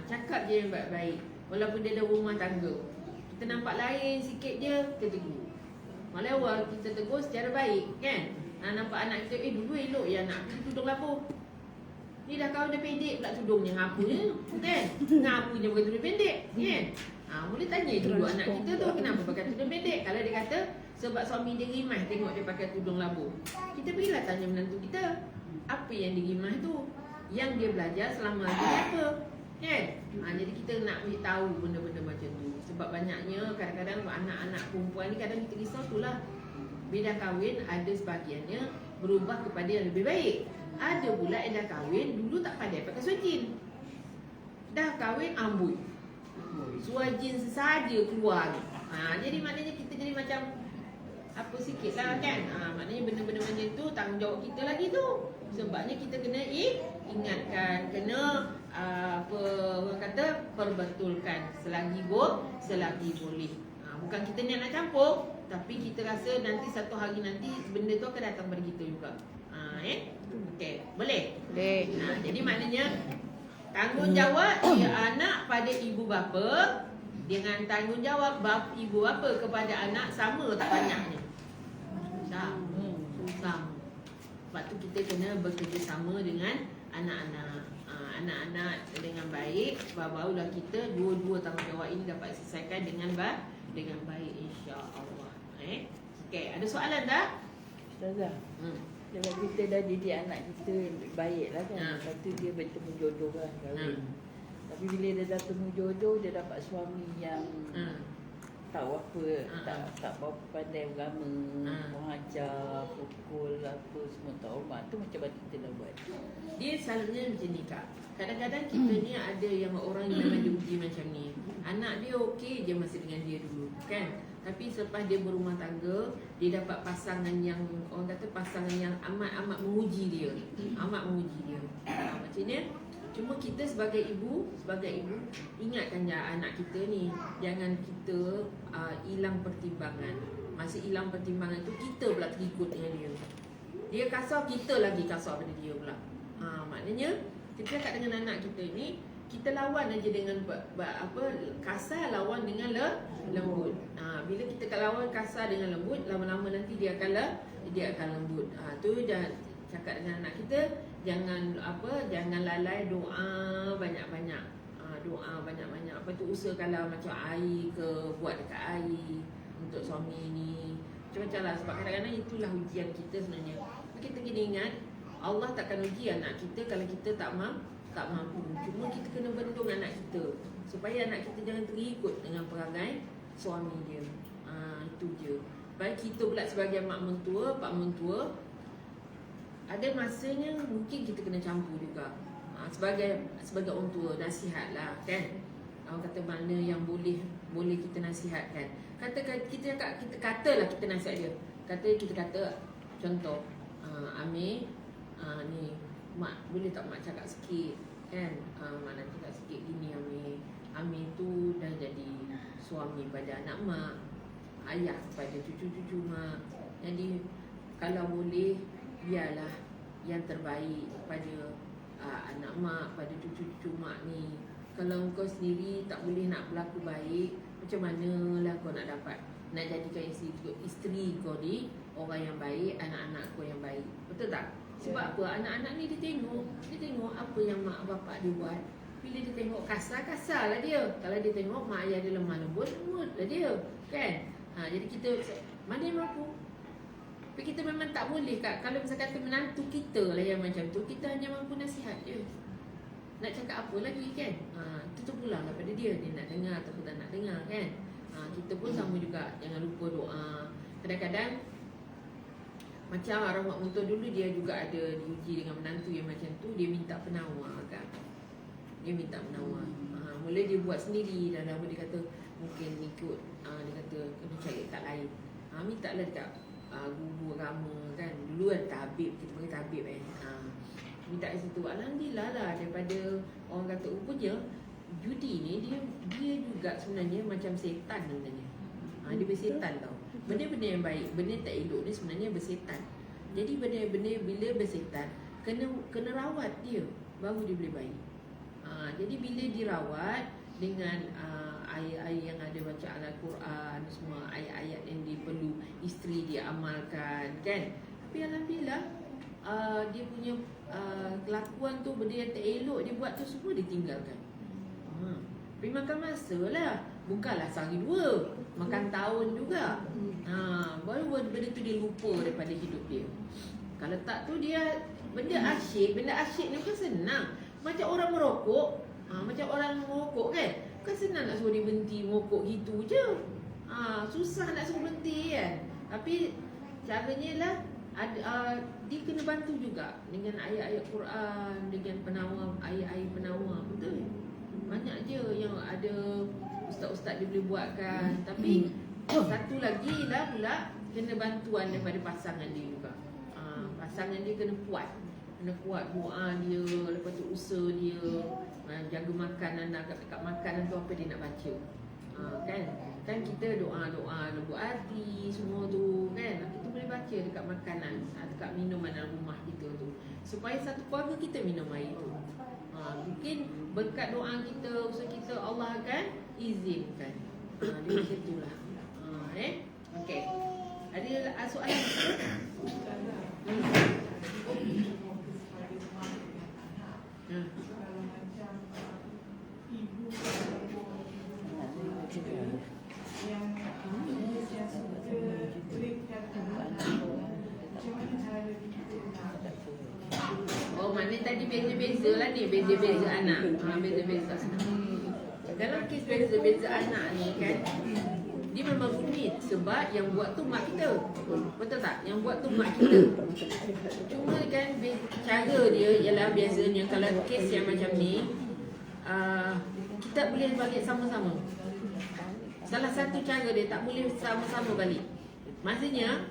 Cakap je yang baik-baik. Walaupun dia dah rumah tangga, kita nampak lain sikit je, kita tegur. Malah awal kita tegur secara baik kan. Nampak anak kita, dulu elok ya anak kita tudung lapuk. Ni dah kawan dah pendek pula tudungnya. Ngapunya kan? Ngapunya pakai tudung pendek kan? Boleh tanya dulu anak kita tu kenapa pakai tudung pendek. Kalau dia kata sebab suami dia rimah tengok dia pakai tudung labu, kita pergilah tanya menantu kita, apa yang dia rimah tu, yang dia belajar selama ni apa kan? Jadi kita nak tahu benda-benda macam tu. Sebab banyaknya kadang-kadang anak-anak perempuan ni kadang kita risau tu lah. Bila kahwin ada sebahagiannya berubah kepada yang lebih baik. Ada pula yang dah kahwin dulu tak pandai pakai suajin. Dah kahwin ambut. Suajin sesaja keluar ni. Jadi maknanya kita jadi macam apa sikit lah kan. Maknanya benda-benda macam tu tanggungjawab kita lagi tu. Sebabnya kita kena ingatkan, kena apa orang kata perbetulkan selagi boleh. Bukan kita ni nak campur, tapi kita rasa nanti satu hari nanti benda tu akan datang pada kita juga. Okey, boleh? Boleh. Jadi maknanya tanggungjawab dia anak pada ibu bapa dengan tanggungjawab ibu bapa kepada anak sama tak banyaknya. Sama. Sebab tu kita kena bekerjasama dengan anak-anak. Anak-anak dengan baik, barulah kita dua-dua tanggungjawab ini dapat selesaikan dengan baik, insya-Allah. Okey, ada soalan tak? Ustazah. Kalau kita dah didik anak kita baik lah kan. Lepas tu dia bertemu jodoh kan, kahwin. Tapi bila dia dah temu jodoh, dia dapat suami yang tahu apa, tak berapa pandai agama, mengajar, pukul apa semua tak hormat. Tu macam mana kita nak buat? Dia selalunya macam ni Kak. Kadang-kadang kita ni ada yang orang yang memang diuji macam ni. Anak dia okey je masa dengan dia dulu, kan? Tapi selepas dia berumah tangga, dia dapat pasangan yang orang kata pasangan yang amat menguji dia. Amat menguji dia. Macam ni. Cuma kita sebagai ibu ingatkan je anak kita ni, jangan kita hilang pertimbangan. Masa hilang pertimbangan tu kita pula terikut dengan dia. Dia kasar, kita lagi kasar pada dia pula. Maknanya kita cakap dengan anak kita ni, kita lawan aja dengan kasar, lawan dengan lembut. Bila kita lawan kasar dengan lembut, lama-lama nanti dia akan lembut. Tu jangan cakap dengan anak kita, jangan lalai doa banyak-banyak. Doa banyak-banyak. Apa tu, usahakanlah macam air ke, buat dekat air untuk suami ni. Macam-macam lah. Sebab kadang-kadang itulah ujian kita sebenarnya. Kita kena ingat, Allah takkan uji anak kita kalau kita tak mampu. Cuma kita kena bendung anak kita supaya anak kita jangan terikut dengan perangai suami dia. Itu je. Baik kita pula sebagai mak mentua, pak mentua, ada masanya mungkin kita kena campur juga. Sebagai orang tua, nasihatlah kan. Orang kata mana yang boleh kita nasihatkan. Katalah kita nasihat dia. Kita kata contoh, Amir, ni mak boleh tak mak cakap sikit kan? Mak nak cakap sikit gini, Amir tu dah jadi suami pada anak mak, ayah pada cucu-cucu mak. Jadi kalau boleh, biarlah yang terbaik pada anak mak, pada cucu-cucu mak ni. Kalau kau sendiri tak boleh nak berlaku baik, macam manalah kau nak dapat nak jadikan isteri kau ni orang yang baik, anak-anak kau yang baik. Betul tak? Sebab apa? Anak-anak ni dia tengok apa yang mak bapak dia buat. Bila dia tengok kasar lah dia. Kalau dia tengok mak ayah dia lemah lembut lah dia, kan? Jadi kita mana yang mampu? Tapi kita memang tak boleh Kak. Kalau misalkan kata menantu kita lah yang macam tu, kita hanya mampu nasihat je. Nak cakap apa lagi kan? Itu terpulang daripada dia. Dia nak dengar atau tak nak dengar kan? Kita pun sama juga. Jangan lupa doa. Kadang-kadang macam arwah mak mentua dulu, dia juga ada diuji dengan menantu yang macam tu. Dia minta penawar kan. Dia minta penawar. Mula dia buat sendiri. Dan lama dia kata mungkin ikut, dia kata kena cari kat lain. Minta lah dekat guru agama kan. Dulu ada tabib, kita panggil tabib minta kat situ. Alhamdulillah lah, daripada orang kata rupanya judi ni dia juga sebenarnya macam setan sebenarnya. Dia bersetan tau. Benda-benda yang baik, benda tak elok ni sebenarnya bersetan. Jadi benda-benda bila bersetan, kena rawat dia, baru dia boleh baik. Jadi bila dirawat dengan ayat-ayat yang ada baca Al-Quran, semua ayat-ayat yang dia perlu isteri dia amalkan kan. Tapi alhamdulillah dia punya kelakuan tu, benda yang tak elok dia buat tu semua dia tinggalkan. Tapi makan masa lah, bukanlah sehari dua, makan tahun juga. Baru benda tu dia lupa daripada hidup dia. Kalau tak tu dia benda asyik ni bukan senang. Macam orang merokok, kan. Bukan senang nak suruh dia berhenti merokok gitu je. Susah nak suruh berhenti kan. Tapi caranya lah dia kena bantu juga dengan ayat-ayat Quran, dengan penawar, ayat-ayat penawar. Betul. Banyak je yang ada ustaz-ustaz dia boleh buatkan. Tapi satu lagi lah pula, kena bantuan daripada pasangan dia juga. Pasangan dia kena kuat doa dia, lepas tu usaha dia, jaga makanan, kat makanan tu apa dia nak baca. Kan? Kan kita doa-doa lembu hati semua tu kan. Kita boleh baca dekat makanan, dekat minuman dalam rumah kita tu, supaya satu keluarga kita minum air tu. Mungkin berkat doa kita, usaha kita, Allah akan izinkan. Dia macam itulah. Okey. Ada soalan? Oh, maknanya tadi beza-beza lah ni, beza-beza anak. Beza-beza anak. Dalam kes beza-beza anak ni kan, dia memang rumit sebab yang buat tu mak kita. Betul tak? Yang buat tu mak kita. Cuma kan cara dia ialah biasanya kalau kes yang macam ni, kita boleh balik sama-sama. Salah satu cara dia tak boleh sama-sama balik. Maksudnya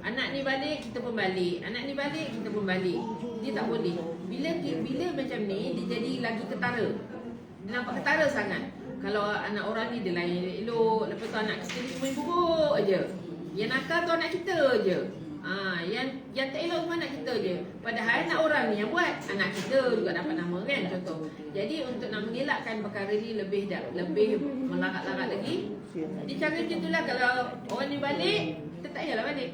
anak ni balik, kita pun balik. Anak ni balik, kita pun balik. Dia tak boleh. Bila macam ni, dia jadi lagi ketara. Dia nampak ketara sangat. Kalau anak orang ni dia lain elok, lepas tu anak kita ni cuma buruk aje. Yang nakal tu anak kita je. Yang tak elok semua anak kita je. Padahal anak orang ni yang buat, anak kita juga dapat nama kan, contoh. Jadi untuk nak mengelakkan perkara ni lebih melarat-larat lagi. Jadi cara macam itulah, kalau orang ni balik, kita tak payahlah balik.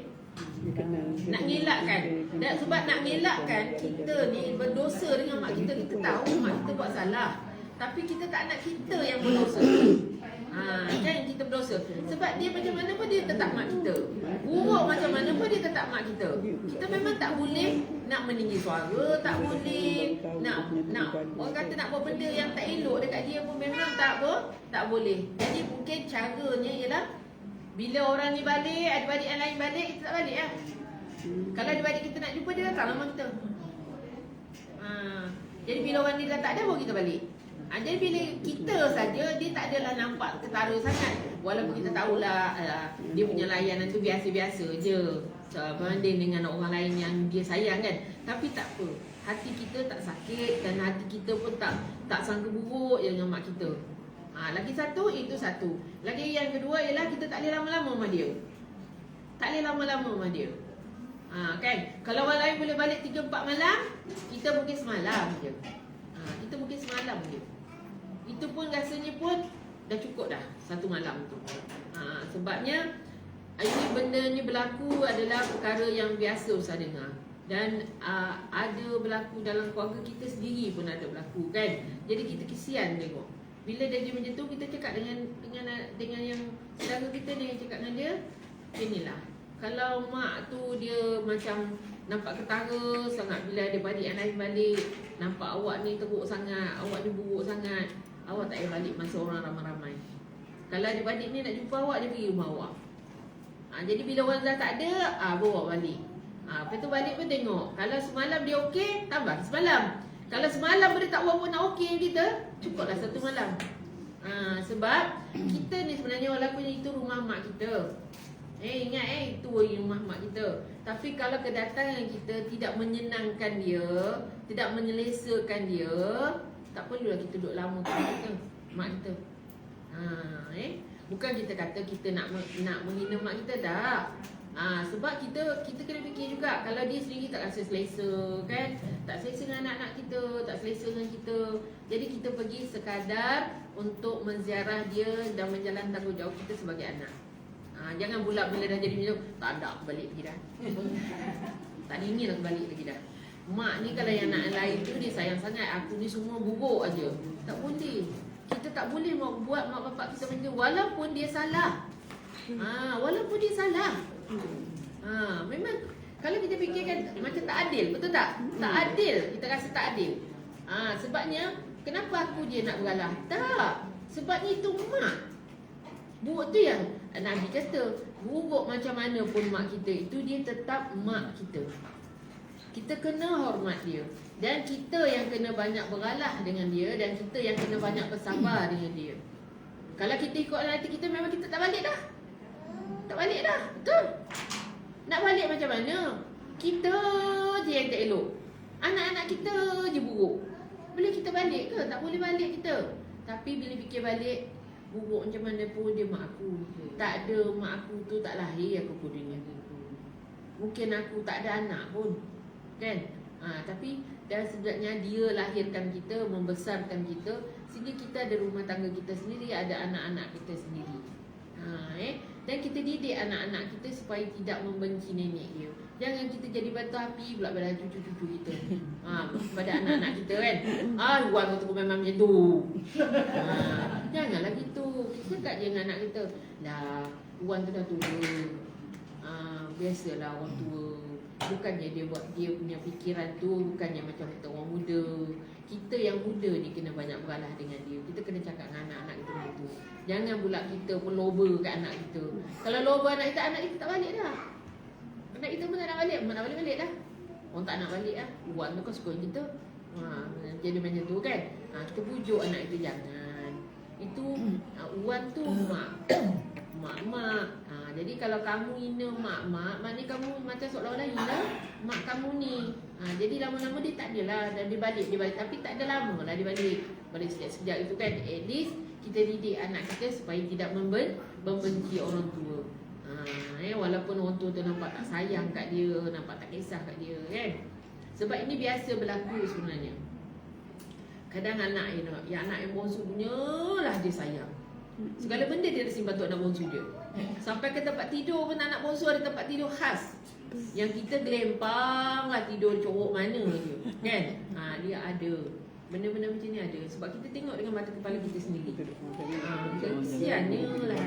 Nak ngelakkan. Dan sebab nak ngelakkan, kita ni berdosa dengan mak kita. Kita tahu mak kita buat salah, tapi kita tak nak kita yang berdosa. Kan kita berdosa. Sebab dia macam mana pun dia tetap mak kita. Buruk macam mana pun dia tetap mak kita. Kita memang tak boleh nak meninggi suara, tak boleh nak orang kata nak buat benda yang tak elok dekat dia pun memang tak boleh. Jadi mungkin caranya ialah bila orang ni balik, adik-adik yang lain balik, kita tak balik lah. Kalau adik-adik kita nak jumpa, dia datang sama kita. Jadi bila orang ni dah tak ada, baru kita balik. Jadi bila kita saja, dia tak adalah nampak ketara sangat. Walaupun kita tahulah dia punya layanan tu biasa-biasa je, berbanding dengan orang lain yang dia sayang kan. Tapi tak apa, hati kita tak sakit dan hati kita pun tak sangka buruk dengan mak kita. Lagi satu, itu satu. Lagi yang kedua ialah kita tak boleh lama-lama sama dia. Tak boleh lama-lama sama dia. Kan? Kalau orang lain boleh balik 3-4 malam, kita mungkin semalam je. Kita mungkin semalam je. Itu pun rasanya pun dah cukup dah, satu malam tu. Sebabnya ini benda ni berlaku adalah perkara yang biasa Ustaz dengar. Dan ada berlaku dalam keluarga kita sendiri pun ada berlaku kan. Jadi kita kesian tengok. Bila dia macam tu, kita cakap dengan yang saudara kita ni, cakap dengan dia, inilah. Kalau mak tu dia macam nampak ketara sangat bila ada balik yang lain balik, nampak awak ni teruk sangat, awak ni buruk sangat, awak tak payah balik masa orang ramai-ramai. Kalau adik-adik ni nak jumpa awak, dia pergi rumah awak. Jadi bila orang dah tak ada, bawa balik. Lepas tu balik pun tengok. Kalau semalam dia okey, tambah semalam. Kalau semalam dia tak buat pun nak okey kita, cukuplah satu malam. Sebab kita ni sebenarnya walaupun itu rumah mak kita, ingat itu rumah mak kita. Tapi kalau kedatangan kita tidak menyenangkan dia, tidak menyelesakan dia, tak perlulah kita duduk lama kat mak kita. Bukan kita kata kita nak menghina mak kita, tak. Sebab kita kena fikir juga, kalau dia sendiri tak rasa selesa kan, tak selesa dengan anak-anak kita, tak selesa dengan kita, jadi kita pergi sekadar untuk menziarah dia dan menjalankan tanggungjawab kita sebagai anak. Jangan pula bila dah jadi macam tak ada, aku balik lagi dah. Tak ingin aku balik lagi dah. Mak ni kalau yang anak lain tu dia sayang sangat, aku ni semua buruk aja. Tak boleh. Kita tak boleh buat mak bapak kita macam tu walaupun dia salah. Walaupun dia salah. Memang kalau kita fikirkan macam tak adil, betul tak? Tak adil, kita rasa tak adil. Sebabnya kenapa aku je nak beralah? Tak. Sebabnya itu mak. Buruk tu yang Nabi kata, buruk macam mana pun mak kita, itu dia tetap mak kita. Kita kena hormat dia. Dan kita yang kena banyak beralah dengan dia, dan kita yang kena banyak bersabar dengan dia. Kalau kita ikut hati kita, memang kita tak balik dah. Tak balik dah, betul? Nak balik macam mana? Kita je yang tak elok, anak-anak kita je buruk. Boleh kita balik ke? Tak boleh balik kita. Tapi bila fikir balik, Buruk macam mana pun dia mak aku. Tak ada mak aku tu tak lahir aku ke dunia. Mungkin aku tak ada anak pun, kan? Tapi dan sebenarnya dia lahirkan kita, membesarkan kita, sehingga kita ada rumah tangga kita sendiri, ada anak-anak kita sendiri. Dan kita didik anak-anak kita supaya tidak membenci nenek dia. Jangan kita jadi batu api pula pada cucu-cucu kita. Pada anak-anak kita kan. Luar tu memang macam tu. Janganlah gitu. Kita cakap je dengan anak kita, dah, Wan tu dah tua. Biasalah orang tua. Bukannya dia buat dia punya fikiran tu, bukannya macam kita orang muda. Kita yang muda ni kena banyak beralah dengan dia. Kita kena cakap dengan anak-anak kita begitu. Jangan pula kita pun loba kat anak kita. Kalau loba anak kita tak balik dah. Anak kita pun tak nak balik, mana balik lah. Orang tak nak balik lah. Buat tu kau suka kita. Jadi macam tu kan. Kita pujuk anak kita jangan. Itu Wan tu mak. Jadi kalau kamu hina mak, maknanya kamu macam seolah-olah hina mak kamu ni. Jadi lama-lama dia tak adalah, dan dia balik. Tapi tak ada lama lah dia balik. Balik sekejap-sekejap itu kan. At least kita didik anak kita supaya tidak membenci orang tua. Walaupun orang tua tu nampak tak sayang kat dia, nampak tak kisah kat dia kan. Sebab ini biasa berlaku sebenarnya. Kadang anak anak yang bongsu punya lah dia sayang. Segala benda dia simpan untuk anak bongsu dia. Sampai ke tempat tidur pun anak bongsu ada tempat tidur khas. Yang kita gelempang lah tidur corok mana je kan. Dia ada. Benda-benda macam ni ada. Sebab kita tengok dengan mata kepala kita sendiri. Kesiannya lah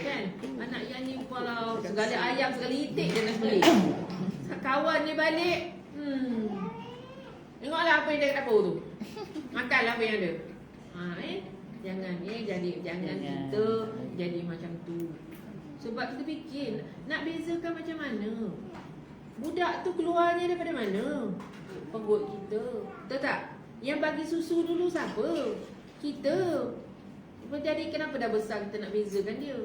kan. Anak yang ni kalau segala ayam, segala itik dia nak sembelih. Kawan dia balik, tengoklah apa yang dia kat dapur tu. Makanlah apa yang ada. Jangan kita jadi macam tu. Sebab kita fikir nak bezakan macam mana. Budak tu keluarnya daripada mana? Perut kita. Betul tak? Yang bagi susu dulu siapa? Kita. Jadi kenapa dah besar kita nak bezakan dia?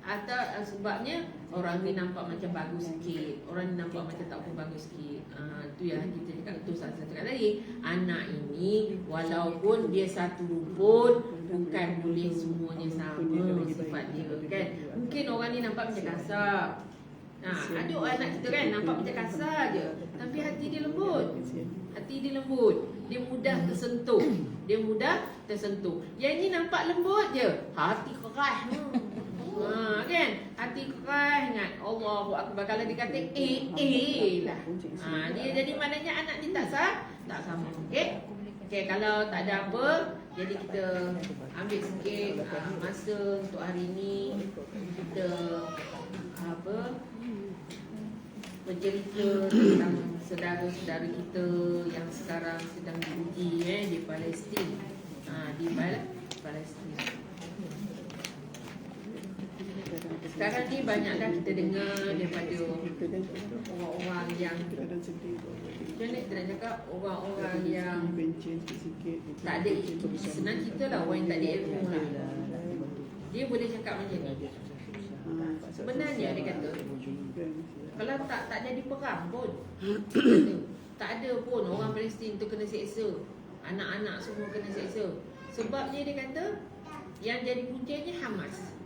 Atau sebabnya orang ni nampak macam bagus sikit, orang ni nampak macam tak pun bagus sikit. Tu yang kita cakap, tu saya cakap tadi. Anak ini walaupun dia satu rumput, bukan boleh semuanya sama sifat dia kan. Mungkin orang ni nampak macam kasar. Ada anak kita kan nampak macam kasar je, tapi hati dia lembut. Hati dia lembut. Dia mudah tersentuh. Yang ni nampak lembut je, hati keras. Kan? Hati keras ingat Allahu Akbar. Kalau dia kata lah. Dia jadi maknanya anak ni tak sama. Okey, kalau tak ada apa, jadi kita ambil sikit masa untuk hari ni. Kita bercerita tentang saudara-saudara kita yang sekarang sedang diuji di Palestin. Di Palestin. Sekarang ni banyaklah kita dengar daripada orang-orang yang, macam mana kita nak cakap, orang-orang yang tak ada, senang cerita lah, orang yang tak ada ilmu lah. Dia boleh cakap macam ni. Sebenarnya dia kata, kalau tak jadi perang pun, tak ada pun orang Palestin tu kena seksa, anak-anak semua kena seksa. Sebabnya dia kata yang jadi puncanya Hamas.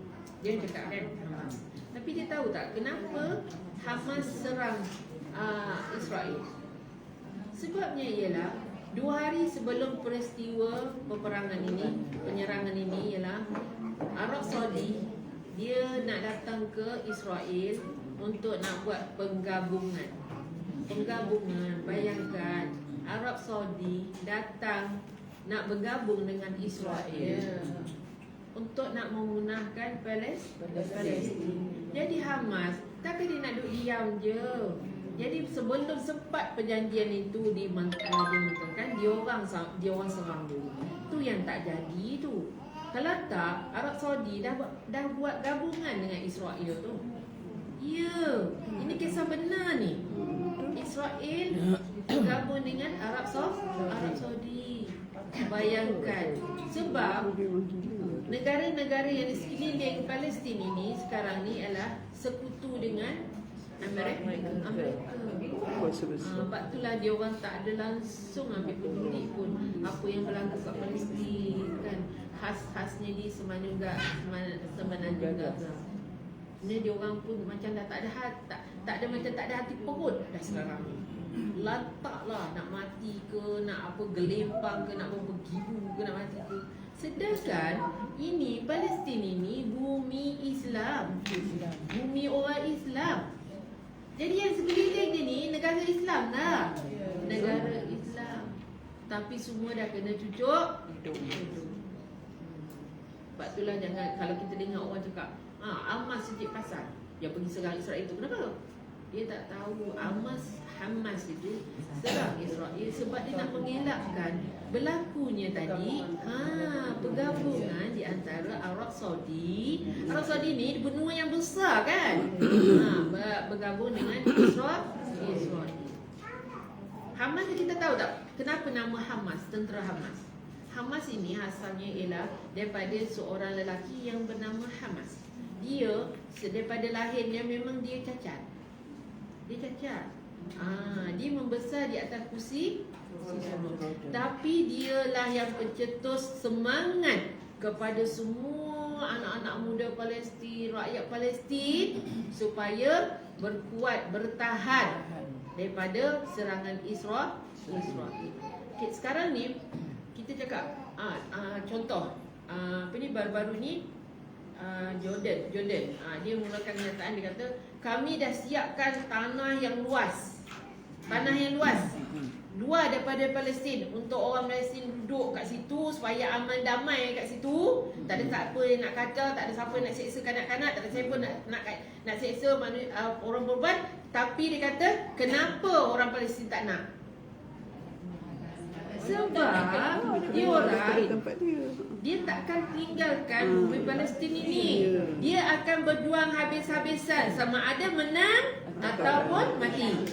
Dia cakap kan Hamas. Tapi dia tahu tak kenapa Hamas serang Israel? Sebabnya ialah 2 hari sebelum peristiwa peperangan ini, penyerangan ini ialah Arab Saudi dia nak datang ke Israel untuk nak buat penggabungan. Bayangkan Arab Saudi datang nak bergabung dengan Israel untuk nak memunahkan Palestin. Jadi Hamas takkan dia nak duduk diam je. Jadi sebelum sempat perjanjian itu dimentangkan, dia orang serang dulu. Tu yang tak jadi tu. Kalau tak, Arab Saudi dah buat gabungan dengan Israel tu. Ya, ini kisah benar ni. Israel bergabung dengan Arab Saudi. Bayangkan. Sebab negara-negara yang di sekeliling Palestin ini sekarang ni adalah sekutu dengan Amerika. Sebab itulah dia orang tak ada langsung ambil peduli pun apa yang berlaku kat Palestin kan. Khas-khasnya di semenanjung Gaza. Ni dia orang pun macam dah tak ada macam tak ada hati perut dah sekarang ni. Lantaklah nak mati ke, nak apa gelempang ke, nak bergibu ke, nak mati ke. Sedangkan ini Palestin ini bumi Islam, bumi orang Islam. Jadi yang sekeliling dia ni negara Islam lah, negara Islam. Tapi semua dah kena cucuk hidup. Sebab itulah jangan, kalau kita dengar orang cakap Hamas sejak pasal dia pergi serang Israel itu, kenapa? Dia tak tahu Hamas itu serang Israel sebab dia nak mengelakkan berlakunya tadi pergabungan di antara Arab Saudi ni benua yang besar kan, bergabung dengan Israel. Hamas ni kita tahu tak kenapa nama Hamas, tentera Hamas ini asalnya ialah daripada seorang lelaki yang bernama Hamas. Dia daripada lahirnya memang dia cacat. Dia membesar di atas kursi tapi dialah yang pencetus semangat kepada semua anak-anak muda Palestin, rakyat Palestin supaya berkuat, bertahan daripada serangan Israel. Okay, sekarang ni kita cakap contoh apa ni baru-baru ni Jordan dia menggunakan kenyataan, dia kata kami dah siapkan tanah yang luas luar daripada Palestin untuk orang Palestin duduk kat situ supaya aman damai kat situ. Tak ada siapa yang nak kacau, tak ada siapa yang nak seksa kanak-kanak, tak ada siapa nak seksa orang perempuan. Tapi dia kata kenapa orang Palestin tak nak? Sebab dia takkan tinggalkan bumi Palestin ini. Dia akan berjuang habis-habisan sama ada menang ataupun mati.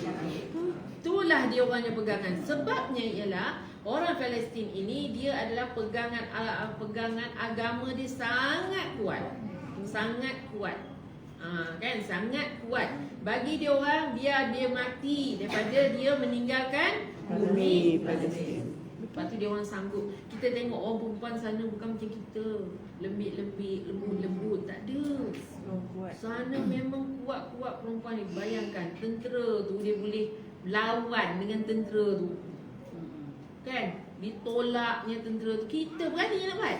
Itulah dia orangnya pegangan. Sebabnya ialah orang Palestin ini dia adalah pegangan agama dia sangat kuat. Sangat kuat. Sangat kuat. Bagi dia orang biar dia mati daripada dia meninggalkan bumi Palestin. Lepas tu dia orang sanggup. Kita tengok orang perempuan sana bukan macam kita, lembik-lembik, lembut-lembut. Tak ada. Sana memang kuat-kuat perempuan ni. Bayangkan tentera tu dia boleh lawan dengan tentera tu. Kan? Ditolaknya tentera tu. Kita berani nak buat.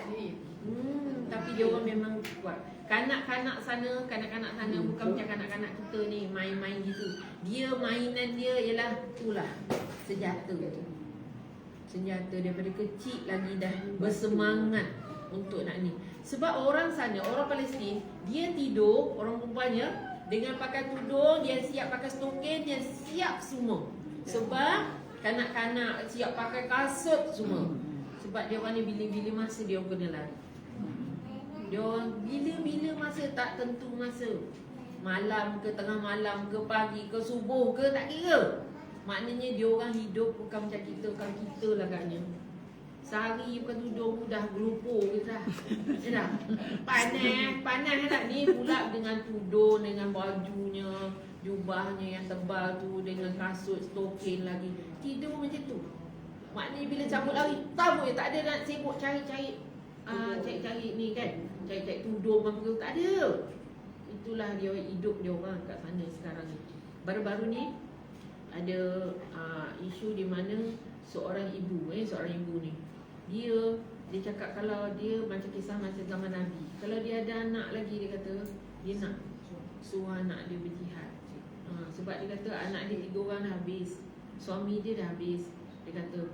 Tapi dia orang memang kuat. Kanak-kanak sana bukan macam kanak-kanak kita ni main-main gitu. Dia mainan dia ialah itulah senjata tu. Senjata daripada kecil lagi dah bersemangat untuk nak ni. Sebab orang sana, orang Palestin, dia tidur, orang perempuannya dengan pakai tudung, dia siap pakai stokin, dia siap semua. Sebab kanak-kanak siap pakai kasut semua. Sebab dia orang ni bila-bila masa dia kena lari. Dia orang bila-bila masa tak tentu masa. Malam ke, tengah malam ke, pagi ke, subuh ke, tak kira. Maknanya dia orang hidup bukan macam kita. Bukan kita lah agaknya. Sehari bukan tudung dah gelupur kita dah. Dia dah panas tak ni pula dengan tudung, dengan bajunya, jubahnya yang tebal tu, dengan kasut, stokin lagi. Tidur macam tu. Maknanya bila cabut lari, tahu tak ada nak sibuk cari-cari ni kan. Cari-cari tudung apa ke, tak ada. Itulah dia hidup dia orang kat sana sekarang ni. Baru-baru ni ada isu di mana seorang ibu ni dia cakap kalau dia macam kisah masa zaman Nabi, kalau dia ada anak lagi, dia kata dia nak suruh anak dia berjihad. Sebab dia kata anak dia 3 orang dah habis, suami dia dah habis. Dia kata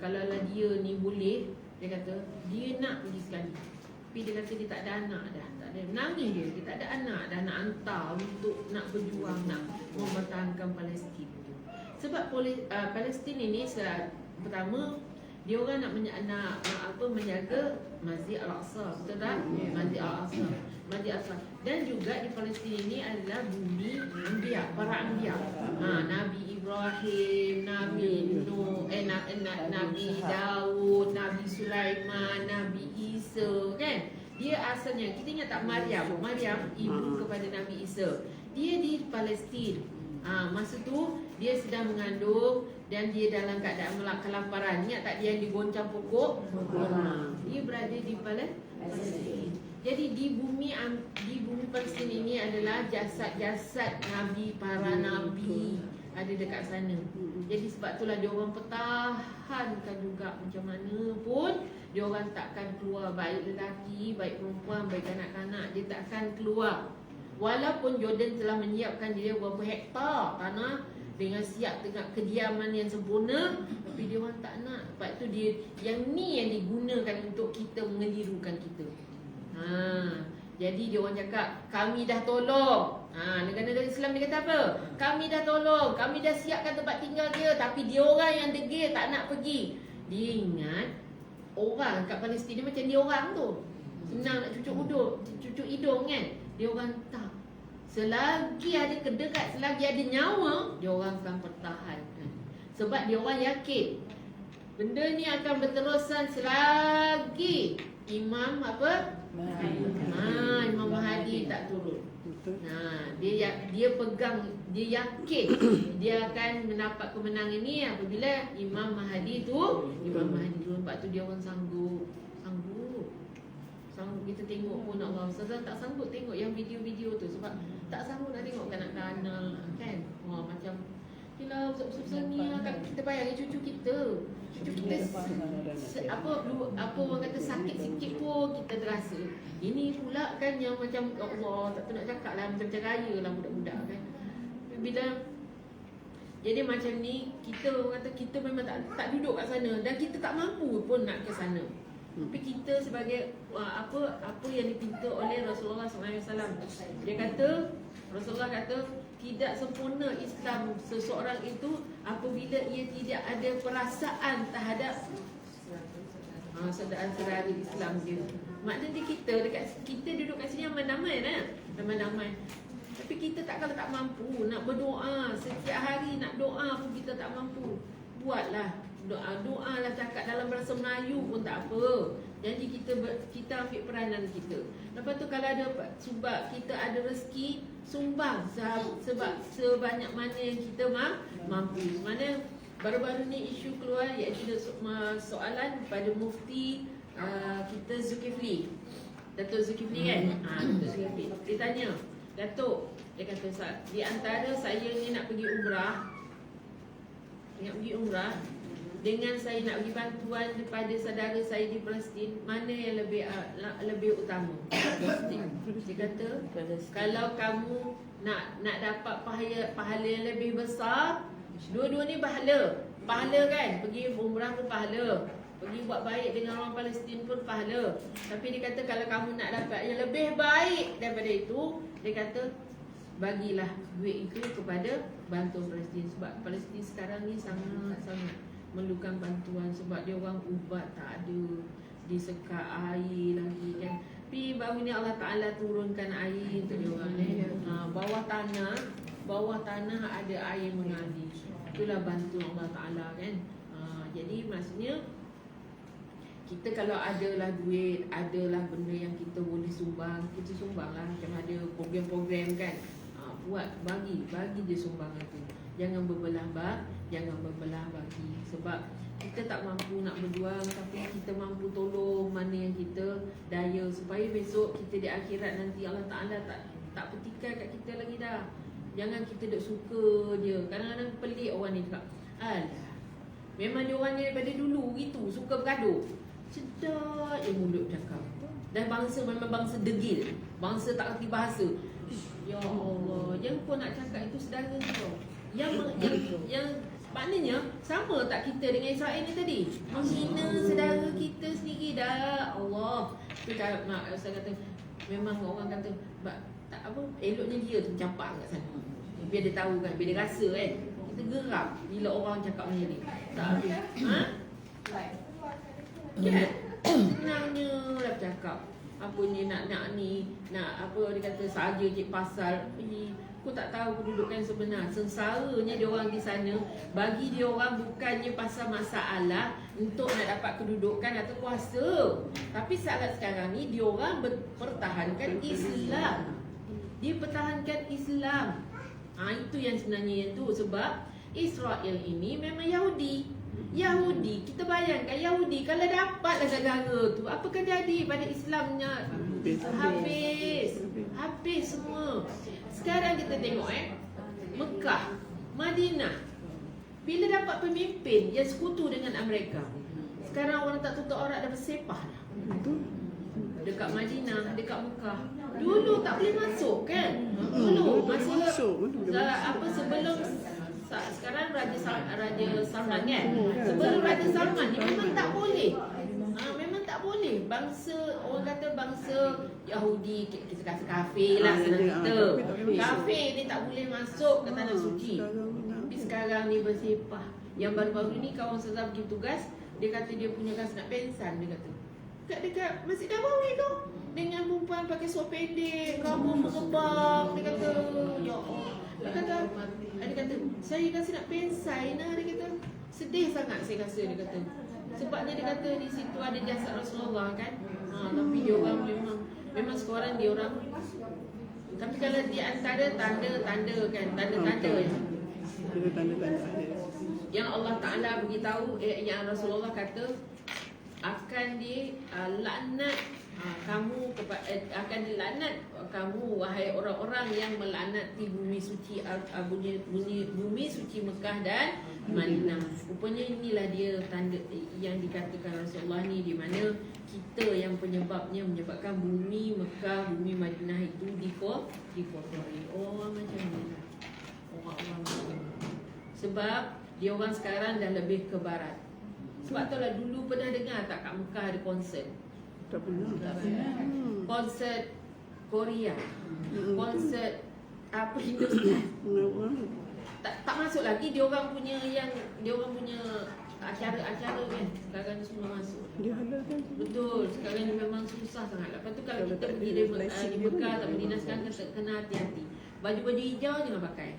kalau lah dia ni boleh, dia kata dia nak pergi sekali. Tapi dia kata dia tak ada anak dah, tak ada, nangis dia tak ada anak dah, nak hantar untuk nak berjuang, nak mempertahankan Palestin. Sebab Palestin ini pertama dia orang nak menjaga Masjid Al-Aqsa, betul tak? Masjid Al-Aqsa. Dan juga di Palestin ini adalah bumi anbiya, para anbiya. Nabi Ibrahim, Nabi Nuh, Nabi Daud, Nabi Sulaiman, Nabi Isa, kan? Dia asalnya, kita ingat tak Maryam ibu kepada Nabi Isa. Dia di Palestin. Masa tu dia sedang mengandung dan dia dalam keadaan kelaparan. Ingat tak dia yang digoncang pokok? Dia berada di Palestin. Jadi di bumi Palestin ini adalah jasad-jasad nabi, para nabi ada dekat sana. Jadi sebab itulah dia orang pertahankan juga macam mana pun dia orang takkan keluar, baik lelaki, baik perempuan, baik kanak-kanak, dia takkan keluar. Walaupun Jordan telah menyiapkan dia berapa hektar tanah dengan siap dengan kediaman yang sempurna, tapi dia orang tak nak. Sebab tu dia yang ni yang digunakan untuk kita mengelirukan kita. Jadi dia orang cakap kami dah tolong. Negara Islam dia kata apa? Kami dah tolong, kami dah siapkan tempat tinggal dia, tapi dia orang yang degil tak nak pergi. Dia ingat orang kat Palestin ni macam dia orang tu. Senang nak cucuk hidung kan. Dia orang tak. Selagi ada kedekat, selagi ada nyawa, dia orang akan pertahankan. Sebab dia orang yakin benda ni akan berterusan selagi Imam Imam Mahdi tak turun. Dia pegang, dia yakin dia akan mendapat kemenangan ni apabila Imam Mahdi turun. Sebab tu dia orang sanggup. Kita tengok pun Allah Ustazah tak sanggup tengok yang video-video tu sebab tak sanggup nak tengok kanak-kanak kan. Macam yelah besar-besar ni kita bayangkan cucu kita apa orang kata sakit sikit pun kita terasa. Ini pula kan yang macam ya Allah tak tahu nak cakap lah, macam raya lah budak-budak kan. Bila jadi macam ni kita orang kata kita memang tak duduk kat sana dan kita tak mampu pun nak ke sana. Tapi kita sebagai apa yang dipinta oleh Rasulullah SAW, dia kata, Rasulullah kata tidak sempurna Islam seseorang itu apabila ia tidak ada perasaan terhadap saudara-saudara Islam dia. Maknanya kita duduk kat sini aman-aman aman-aman. Tapi kita kalau tak mampu nak berdoa setiap hari, nak doa pun kita tak mampu. Buatlah doa lah, cakap dalam bahasa Melayu pun tak apa. Jadi kita ambil peranan kita. Lepas tu kalau ada sebab kita ada rezeki, sumbang sebab sebanyak mana yang kita mampu. Mana baru-baru ni isu keluar iaitu soalan pada mufti kita Zulkifli. Datuk Zulkifli kan? Datuk Zulkifli. Dia tanya, Datuk, dia kata di antara saya ni nak pergi umrah dengan saya nak bagi bantuan kepada saudara saya di Palestin, mana yang lebih utama? Dia kata kalau kamu nak dapat pahala yang lebih besar, dua-dua ni pahala kan, pergi umrah pun pahala, pergi buat baik dengan orang Palestin pun pahala. Tapi dia kata kalau kamu nak dapat yang lebih baik daripada itu, dia kata bagilah duit itu kepada bantu Palestin. Sebab Palestin sekarang ni sangat-sangat memerlukan bantuan sebab dia orang ubat tak ada, disekat air lagi kan. Tapi baru ni Allah Ta'ala turunkan air untuk dia orang bawah tanah ada air mengalir. Itulah bantu Allah Ta'ala kan. Jadi maksudnya kita kalau adalah duit, adalah benda yang kita boleh sumbang, kita sumbanglah. Macam ada program-program kan, buat bagi je sumbangan tu. Jangan berbelah bagi. Sebab kita tak mampu nak berjuang, tapi kita mampu tolong mana yang kita daya, supaya besok kita di akhirat nanti Allah Ta'ala tak petikai kat kita lagi dah. Jangan kita duk suka je. Kadang-kadang pelik orang ni cakap, alah, memang dia orang ni daripada dulu gitu, suka bergaduh. Sedap je mulut cakap. Dan bangsa memang bangsa degil, bangsa tak kerti bahasa. Ya Allah, yang kau nak cakap itu saudara kau. Yang maknanya sama tak kita dengan Israel ni tadi, menghina saudara kita sendiri dah. Allah. Tu mak Ustaz kata memang orang kata tak apa, eloknya dia tu campak kat sana. Biar dia tahu kan, biar dia rasa kan. Kita geram bila orang cakap macam ni. Tak habis. Kan? Senangnya lah cakap. Apa ni nak apa dia kata saja cik pasal. Aku tak tahu kedudukan sebenar. Sengsaranya dia orang di sana, bagi dia orang bukannya pasal masalah untuk nak dapat kedudukan atau kuasa. Tapi saat sekarang ni dia orang pertahankan Islam. Dia pertahankan Islam. Itu yang sebenarnya yang tu. Sebab Israel ini memang Yahudi. Yahudi, kita bayangkan Yahudi kalau dapatlah negara tu, apakah jadi pada Islamnya? Habis semua. Sekarang kita tengok Mekah, Madinah, bila dapat pemimpin yang sekutu dengan Amerika, sekarang orang tak tutup aurat dah bersepah dah. Dekat Madinah, dekat Mekah. Dulu tak boleh masuk kan? Dulu masa sebelum sekarang Raja Salman kan? Sebelum Raja Salman ni memang tak boleh. Memang tak boleh. Bangsa, orang kata bangsa Yahudi, kita kata kafir lah senang kita. Kafir ni tak boleh masuk ke tanah suci. Tapi sekarang ni bersepah. Yang baru-baru ni kawan saya pergi tugas, dia kata dia punya kas nak pensan, dia kata. Dekat Masjid Nabawi tu, dengan perempuan pakai seluar pendek, rambut mengembang, dia kata, ya Allah. Dia kata, saya rasa nak pensai nah, dia kata. Sedih sangat saya rasa, dia kata. Sebabnya dia kata di situ ada jasad Rasulullah kan. Tapi dia orang memang sekarang dia orang. Tapi kalau di antara tanda-tanda kan, tanda-tanda yang Allah Ta'ala beritahu, yang Rasulullah kata akan dilaknat kamu akan dilaknat kamu wahai orang-orang yang melaknati bumi suci bumi suci Mekah dan Madinah. Rupanya inilah dia tanda yang dikatakan Rasulullah ni, di mana kita yang penyebabnya menyebabkan bumi Mekah, bumi Madinah itu dikotori. Macam ni. Orang-orang sebab dia orang sekarang dah lebih ke barat. Sebab tu lah dulu pernah dengar tak kat Mekah ada konsert? Tak pernah. Konsert Korea, konsert Hindustan. Tak masuk lagi dia orang punya acara-acara kan. Sekarang ni semua masuk. Dia halalkan. Betul, sekarang ni memang susah sangat. Lepas tu kalau kita pergi di Mekah atau Madinah sekarang kena hati-hati. Baju-baju hijau jangan pakai.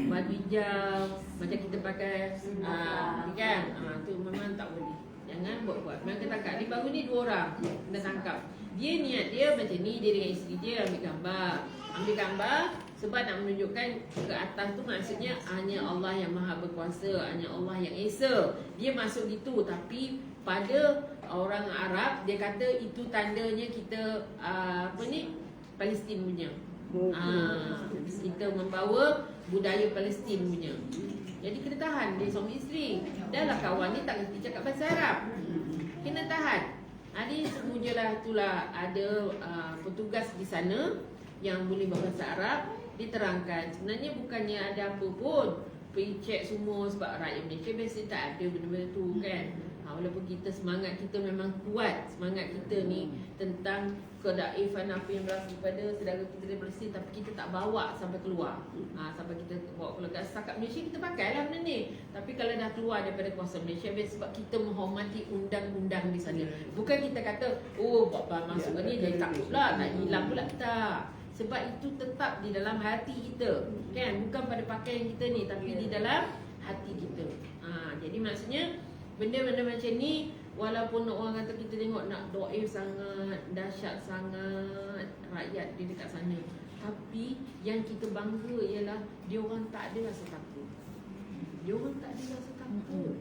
Baju hijau macam kita pakai kan, tu memang tak boleh. Jangan buat-buat. Memang kita tangkap. Ni baru ni 2 orang kena tangkap. Dia niat dia macam ni, dia dengan isteri dia ambil gambar sebab nak menunjukkan ke atas tu maksudnya hanya Allah yang Maha Berkuasa, hanya Allah yang Esa. Dia masuk gitu, tapi pada orang Arab dia kata itu tandanya kita Palestin punya. Kita membawa budaya Palestin punya. Jadi kena tahan dia suami isteri. Dah lah kawan ni tak kerti cakap bahasa Arab. Kena tahan. Hari semujalah itulah ada petugas di sana yang boleh berbahasa Arab, diterangkan. Sebenarnya bukannya ada apa pun. Pergi cek semua sebab rakyat Malaysia biasa tak ada benda-benda tu kan. Walaupun kita semangat kita memang kuat, semangat kita ni tentang kedaifan apa yang berlaku pada saudara kita dari Palestin, tapi kita tak bawa sampai keluar. Sampai kita bawa keluar kat setakat Malaysia kita pakailah benda ni. Tapi kalau dah keluar daripada kawasan Malaysia sebab kita menghormati undang-undang di sana. Bukan kita kata buat masuk ni dia takutlah nak hilang pula kita. Sebab itu tetap di dalam hati kita kan, bukan pada pakaian kita ni tapi di dalam hati kita. Jadi maksudnya benda-benda macam ni, walaupun orang kata kita tengok nak doa sangat, dahsyat sangat rakyat di dekat sana, tapi yang kita bangga ialah dia orang tak ada rasa takut. Dia orang tak ada rasa takut.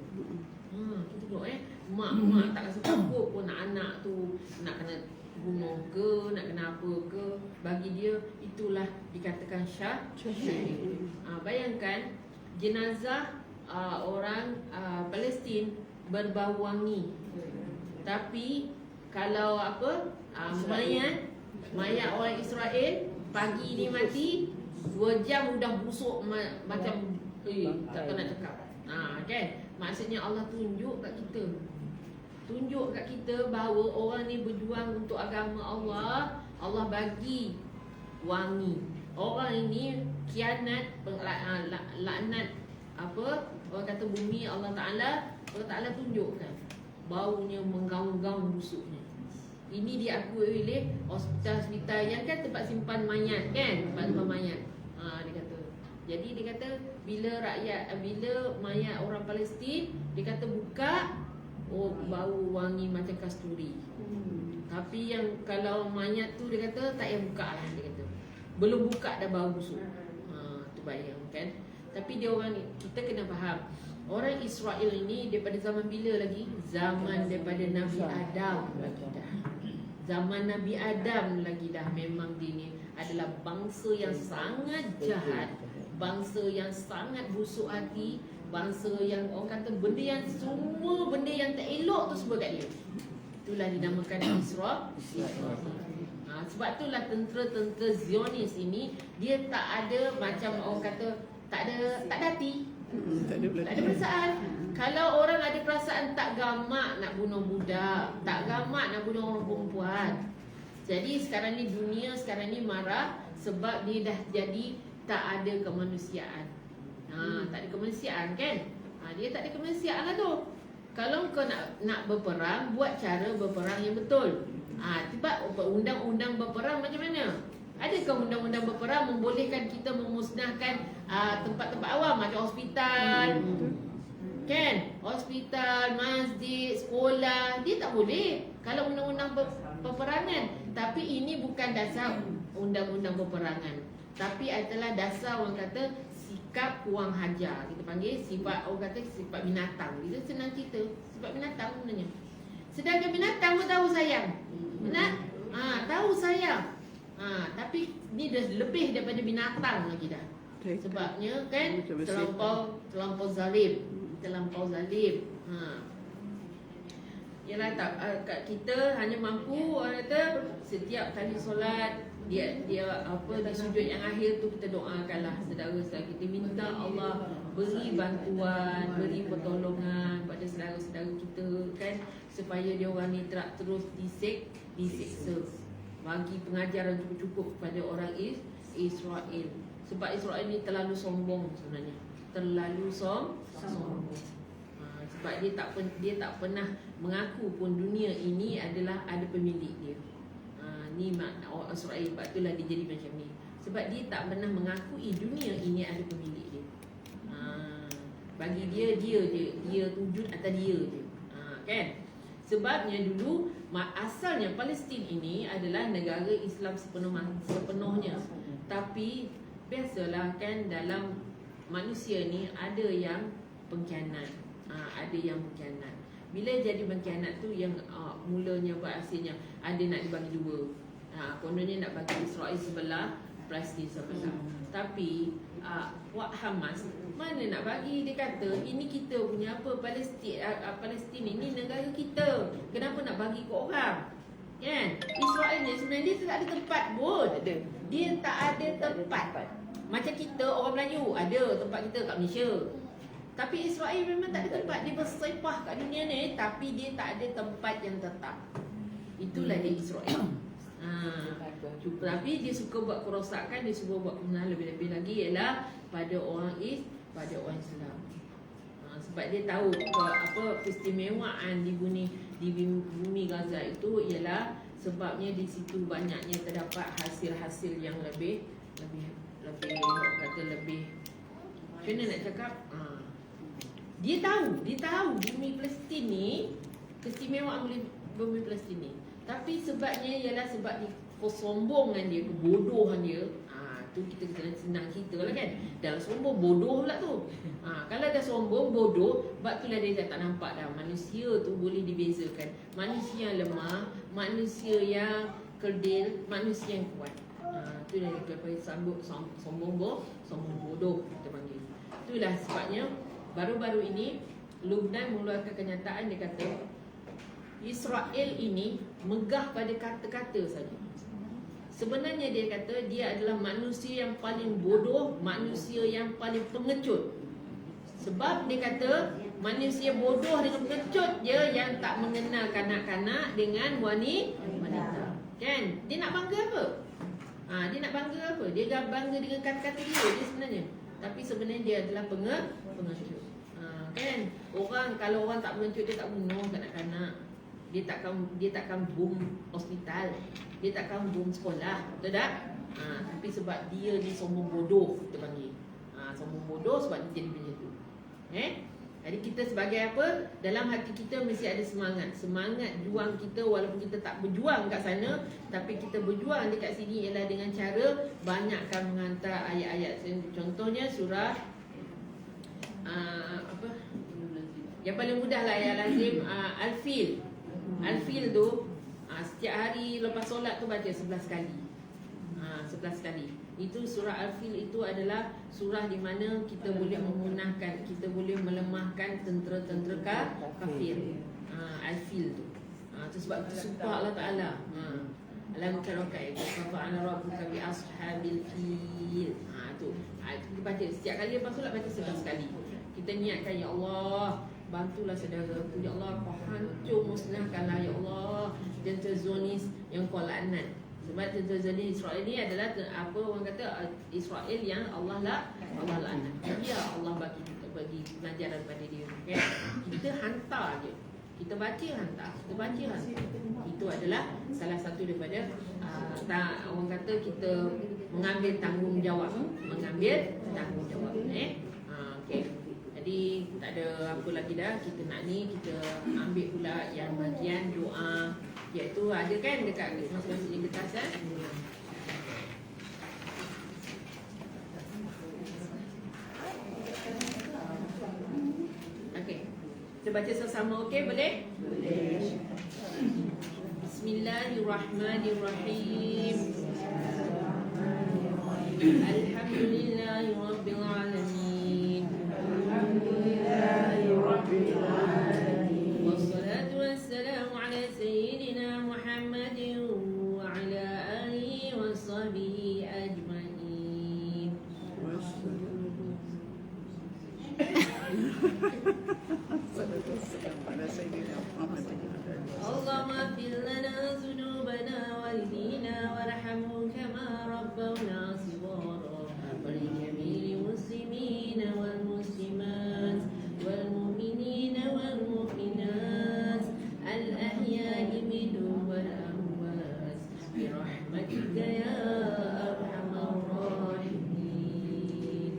Kita tengok mak tak rasa takut pun anak tu nak kena bunuh ke, nak kena apa ke, bagi dia itulah dikatakan syahid. Bayangkan jenazah orang Palestin berbau wangi. Tapi kalau mayat orang Israel pagi ni mati 2 jam dah busuk macam tak tahu nak cakap. Kan? Maksudnya Allah tunjuk kat kita bahawa orang ni berjuang untuk agama Allah. Allah bagi wangi. Orang ini khianat, laknat orang kata bumi Allah Ta'ala tunjukkan baunya menggaung-gaung busuknya. Ini diakui oleh hospital-hospital yang kan tempat simpan mayat kan, tempat simpan mayat. Dia kata. Jadi dia kata bila mayat orang Palestin dia kata buka, bau wangi macam kasturi. Tapi yang kalau mayat tu dia kata tak payah buka lah, dia kata. Belum buka dah bau busuk. Tu bayang kan. Tapi dia orang ni, kita kena faham. Orang Israel ini daripada zaman bila lagi? Zaman daripada Nabi Adam lagi dah. Zaman Nabi Adam lagi dah. Memang dia ni adalah bangsa yang sangat jahat, bangsa yang sangat busuk hati, bangsa yang orang kata benda yang semua benda yang tak elok tu semua kat dia. Itulah dinamakan Israel. Sebab itulah tentera-tentera Zionis ini dia tak ada macam orang kata tak ada hati. Tak ada perasaan. Kalau orang ada perasaan tak gamak nak bunuh budak, tak gamak nak bunuh orang perempuan. Jadi sekarang ni dunia sekarang ni marah sebab dia dah jadi tak ada kemanusiaan. Tak ada kemanusiaan kan? Dia tak ada kemanusiaan lah tu. Kalau kau nak berperang, buat cara berperang yang betul. Sebab undang-undang berperang macam mana? Adakah undang-undang berperang membolehkan kita memusnahkan tempat-tempat awam macam hospital? Kan? Hospital, masjid, sekolah, dia tak boleh kalau undang-undang peperangan. Tapi ini bukan dasar undang-undang peperangan, tapi adalah dasar orang kata sikap kurang hajar. Kita panggil sifat, orang kata sifat binatang. Kita senang cerita sifat binatang sebenarnya. Sedangkan binatang pun tahu sayang. Tahu sayang. Tapi ni dah lebih daripada binatang lagi dah. Sebabnya kan terlampau zalim. Terlampau zalim. Yalah tak, kita hanya mampu orang kata setiap kali solat dia apa di sujud yang akhir tu kita doakanlah saudara-saudara kita, minta Allah beri bantuan, beri pertolongan pada saudara-saudara kita kan, supaya dia orang ni tak terus disiksa. Bagi pengajaran cukup-cukup kepada orang Israel. Sebab Israel ni terlalu sombong sebenarnya. Terlalu sombong. Sebab dia tak pernah mengaku pun dunia ini adalah ada pemilik dia. Ni makna orang Israel. Sebab itulah dia jadi macam ni. Sebab dia tak pernah mengakui dunia ini ada pemilik dia. Bagi dia je. Dia wujud atas dia je. Kan? Sebabnya dulu asalnya Palestin ini adalah negara Islam sepenuhnya. Tapi biasalah kan dalam manusia ni ada yang pengkhianat. Ada yang pengkhianat. Bila jadi pengkhianat tu yang mulanya berasalnya ada nak dibagi dua. Kononnya nak bagi Israel sebelah, Palestin sebelah. Tapi buat Hamas mana nak bagi, dia kata ini kita punya apa Palestin ini negara kita. Kenapa nak bagi ke orang? Kan? Israel ni sebenarnya dia tak ada tempat pun. Dia tak ada tempat. Macam kita orang Melayu ada tempat kita kat Malaysia. Tapi Israel memang tak ada tempat. Dia bersepah kat dunia ni, tapi dia tak ada tempat yang tetap. Itulah dia Israel. Tapi dia suka buat kerosakan, dia suka buat kebenaran lebih-lebih lagi ialah pada orang Islam. Sebab dia tahu keistimewaan di bumi Gaza itu ialah sebabnya di situ banyaknya terdapat hasil-hasil yang lebih macam mana nak cakap? Dia tahu bumi Palestin ni keistimewaan bumi Palestin ni. Tapi sebabnya ialah sebab kesombongan dia, kebodohan dia. Tu kita senang cerita lah kan. Dah sombong bodoh pula tu. Kalau dah sombong bodoh, sebab itulah dia dah tak nampak dah manusia tu boleh dibezakan. Manusia yang lemah, manusia yang kerdil, manusia yang kuat. Tu dah dia panggil sombong bodoh kita panggil. Itulah sebabnya baru-baru ini Lubnan mengeluarkan kenyataan, dia kata Israel ini megah pada kata-kata saja. Sebenarnya dia kata dia adalah manusia yang paling bodoh, manusia yang paling pengecut. Sebab dia kata manusia bodoh dengan pengecut je yang tak mengenal kanak-kanak dengan wanita. Kan? Dia nak bangga apa? Dia nak bangga apa? Dia dah bangga dengan kata-kata dia sebenarnya. Tapi sebenarnya dia adalah pengecut. Kan? Kalau orang tak pengecut, dia tak bunuh kanak-kanak. Dia takkan bom hospital. Dia takkan bom sekolah. Betul tak? Tapi sebab dia ni sombong bodoh kita panggil. Sombong bodoh sebab dia jadi macam tu. Jadi kita sebagai apa? Dalam hati kita mesti ada semangat. Semangat juang kita walaupun kita tak berjuang kat sana, tapi kita berjuang dekat sini ialah dengan cara banyakkan menghantar ayat-ayat. Contohnya surah apa? Yang paling mudah lah yang lazim Al-Fil. Al-Fil tu setiap hari lepas solat tu baca 11 kali. 11 kali. Itu surah Al-Fil itu adalah surah di mana kita boleh memunahkan, kita boleh melemahkan tentera-tentera kafir. Al-Fil tu. Tu sebab itu sumpah Allah Taala. Alam tara kaifa fa'ala rabbuka bi ashabil fil. Tu. Kita baca setiap kali lepas solat baca 11 kali. Kita niatkan, ya Allah, bantulah saudaraku, ya Allah, kau hancur musnahkanlah, ya Allah, tentera Zionis yang kau laknat. Sebab tentera Zionis Israel ni adalah apa orang kata Israel yang Allah laknat. Ya Allah bagi pelajaran pada dia. Okay? Kita hantar je. Kita baca hantar. Kita baca hantar. Itu adalah salah satu daripada orang kata kita mengambil tanggungjawab. Mengambil tanggungjawab. Okay. Jadi tak ada apa lagi dah. Kita nak ni, kita ambil pula yang bahagian doa, iaitu ada kan dekat masing-masing kertas Okey. Kita baca sama-sama, okey, boleh? Boleh. Bismillahirrahmanirrahim. Alhamdulillahirabbil alamin. Wassalatu wassalamu ala sayyidina Muhammadin wa ala alihi wa sahbihi ajma'in. Allahumma fir lana dhunubana walidina warhamhu kama rabbawna shighara wal jamil muslimina wal muslimat wal mu'minina wal mu'minat al ahya'i minhum wal amwat bi rahmatika ya arhamar rahimin.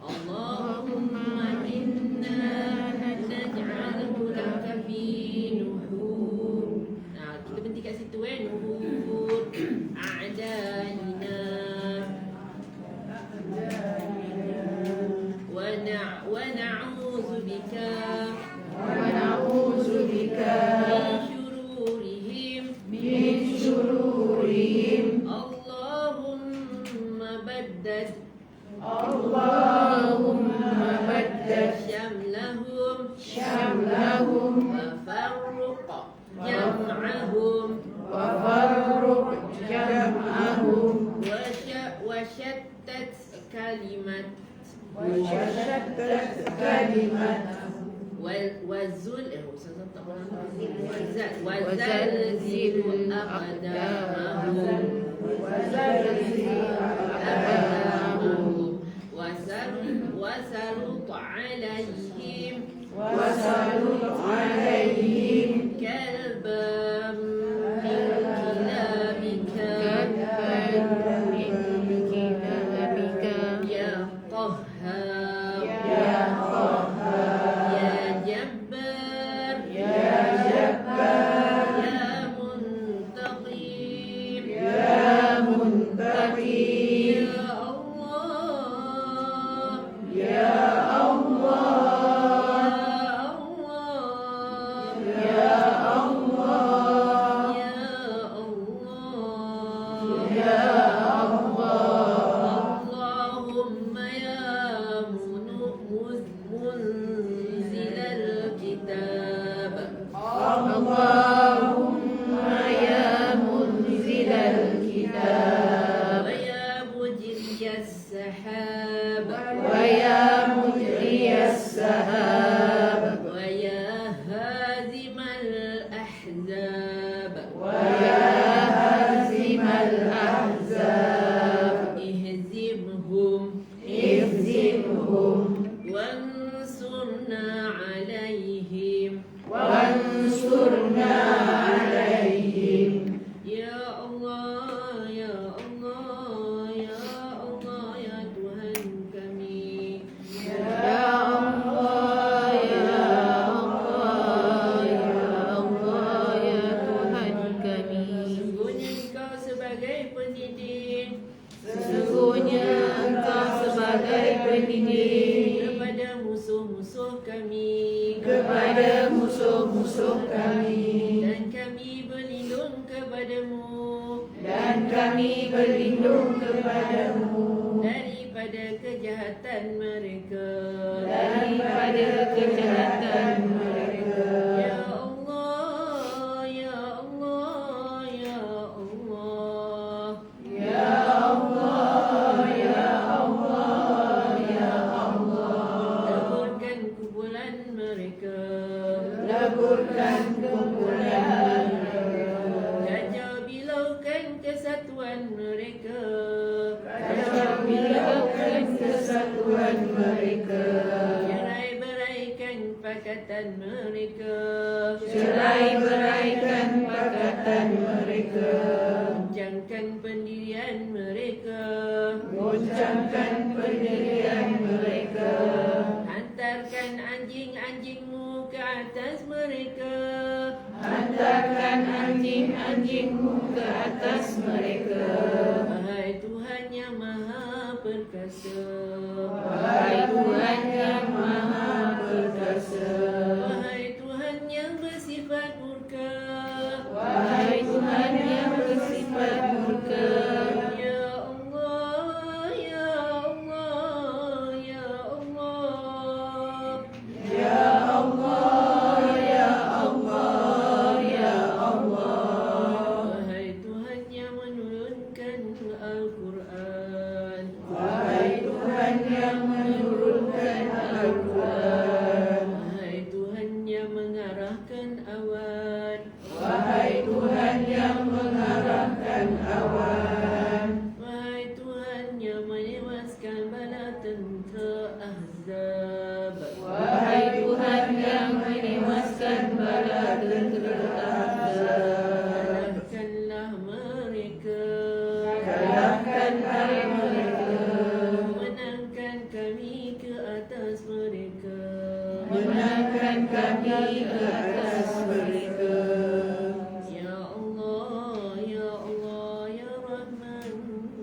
Allahumma inna naj'aluka laka fi nuhur. Kita berhenti kat situ nuhur a'daina wa na'udzu bika min syururihim Allahumma baddad syamlahum wa farruq jam'ahum wa shattat kalimat wazul wazalzilu aqdamahum wasalut alaihim kalbam min kilabika ya qahhar ya jabbar ya muntaqim ya Allahumma ya munzilal kitab wa ya mujriyas sahab wa ya hazimal ahzab ihzimhum wansurna alaihim ya Allah ya Allah ya Allah ya Tuhan kami ya Allah musuh kami, dan kami berlindung kepadamu dan kami berlindung kepadamu daripada kejahatan mereka. daripada kejahatan mereka. Ya Allah, ya Allah, ya Allah. Ya Allah, ya Allah, ya Allah, Leburkan kumpulan mereka, leburkan kumpulan mereka, kacau bilaukan kesatuan mereka, kacau bilaukan kesatuan mereka, cerai-beraikan pakatan mereka, cerai-beraikan pakatan mereka, goncangkan pendirian mereka, goncangkan pendirian mereka, hantarkan anjing-anjingmu ke atas mereka, hantarkan anjing-anjingmu ke atas mereka. wahai Tuhan yang Maha Perkasa, Wahai Tuhan yang Maha Perkasa, wahai Tuhan yang bersifat murka, wahai Tuhan yang bersifat murka. ya Allah, ya Allah, ya Allah. Ya Allah, ya Allah, ya Allah, Wahai Tuhan yang menurunkan Al-Quran, wahai Tuhan yang menurunkan Al-Quran, wahai Tuhan yang mengarahkan awan, wahai Tuhan yang mengarahkan awan, wahai Tuhan yang menewaskan bala tentera Ahzab, wahai Tuhan yang menewaskan bala tentera Ahzab, kalahkanlah mereka, kalahkanlah mereka, menangkan kami ke atas mereka, menangkan kami ke atas mereka. Ya Allah, ya Allah, ya Rahman,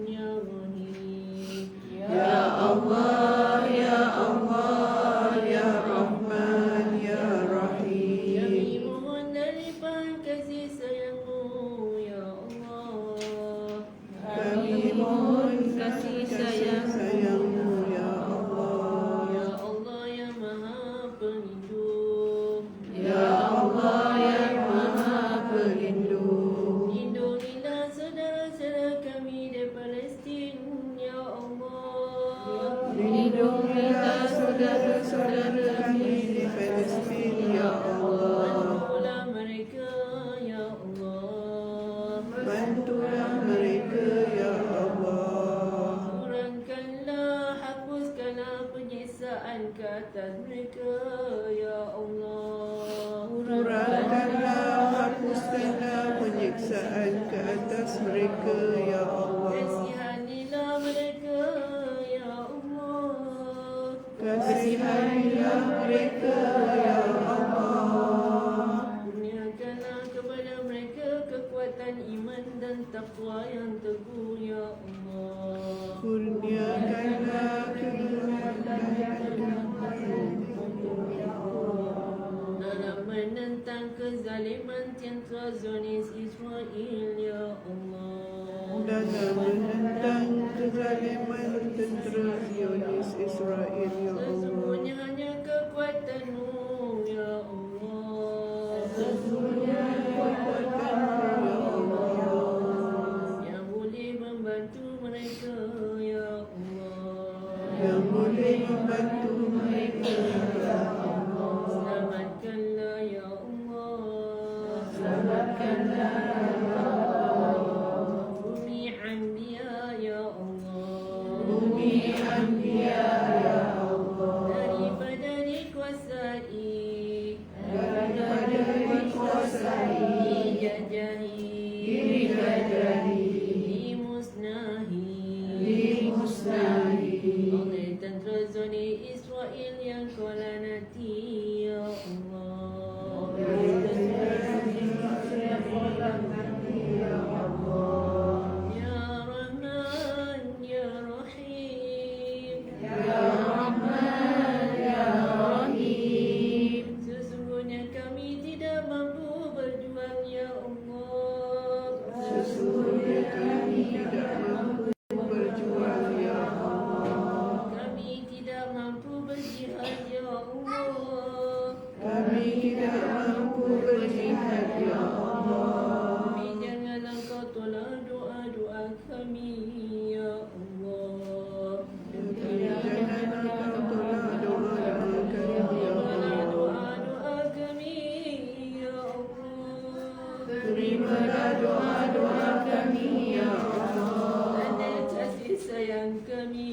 ya Rahim. Ya Allah, ya Allah, ya Rahman, ya Rahim. Kami mohon limpahan kasih sayang-Mu, ya Allah. Kami mohon kasih sayang-Mu, ya Allah. Ya Allah yang Maha Pelindung, Ya Allah yang Maha Pelindung, lindungilah saudara-saudara kami di Palestin, ya Allah. lindungilah saudara-saudara kami di Palestin, ya Allah. Bantulah mereka, ya Allah. Bantulah mereka, ya Allah. Kurangkanlah, hapuskanlah penyiksaan ke atas mereka, ya Allah. Kurangkanlah, hapuskanlah penyiksaan ke atas mereka, ya Allah. Kasihanilah mereka, ya Allah. Kasihanilah mereka, ya Allah. Kurniakanlah kepada mereka kekuatan iman dan takwa yang teguh, ya Allah. Kurniakanlah Dalam menentang kezaliman tentera Zionis Israel, ya Allah. dalam menentang kezaliman tentera Zionis Israel, ya Allah. Sesungguhnya hanya kekuatan-Mu, ya Allah. Sesungguhnya kekuatan-Mu, ya Allah, Yang boleh membantu mereka, ya Allah. yang boleh membantu mereka, ya Allah. Selamatkanlah, ya Allah. Selamatkanlah, ya Allah. Bumi Anbiya, ya Allah. Bumi Anbiya, ya Allah. Daripada dikuasai, Daripada dikuasai, dijajahi, dijajahi, dimusnahi, dimusnahi oleh tentera Zionis Israel yang Kau lanati, ya Allah. Ya Rahman, ya Rahim. Ya Rahman, ya Rahim. Sesungguhnya kami tidak terimalah doa-doa kami ya Allah. Tanda kasih sayang kami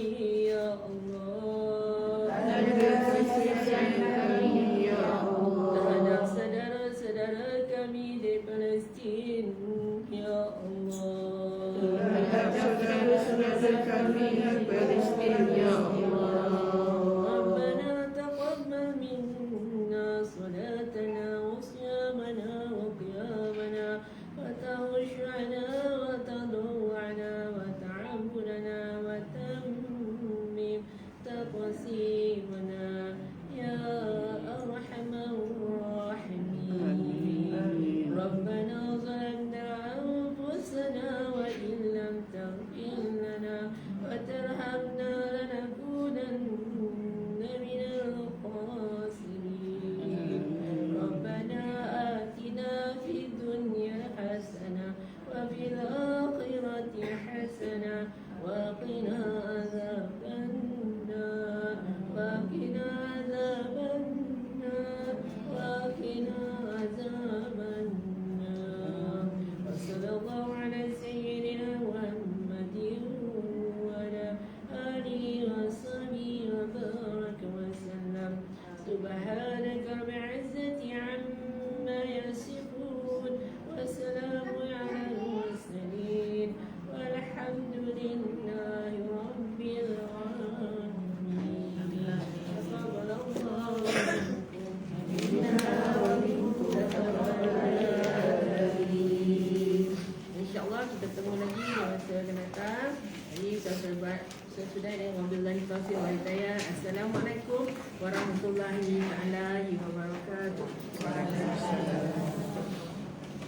ya Allah. Tanda kasih sayang kami ya Allah. Terhadap saudara-saudara kami di Palestin ya Allah. Terhadap saudara-saudara kami di Palestin ya Allah. ربنا تقبل منا صلاتنا وصيامنا وقيامنا وتخشعنا وتضرعنا وتعبدنا وتمم تقسيمنا يا أرحم الراحمين. ربنا ظلمنا أنفسنا وإن لم تغفر لنا وترحمنا لنكونن من الخاسرين. ربنا آتنا في الدنيا حسنة وفي الآخرة حسنة وقنا عذاب النار وقنا عذاب النار وقنا عذاب النار. وصلى الله على سيدنا محمد وعلى آله وصحبه وبارك وسلم. سبحانك رب العزة عما يصفون وسلام على المرسلين والحمد لله رب العالمين. تقبل الله منا ومنكم InsyaAllah kita bertemu lagi di masa akan datang. Jadi saya sudah dengan wabillahi taufiq wal hidayah. Assalamualaikum warahmatullahi wabarakatuh.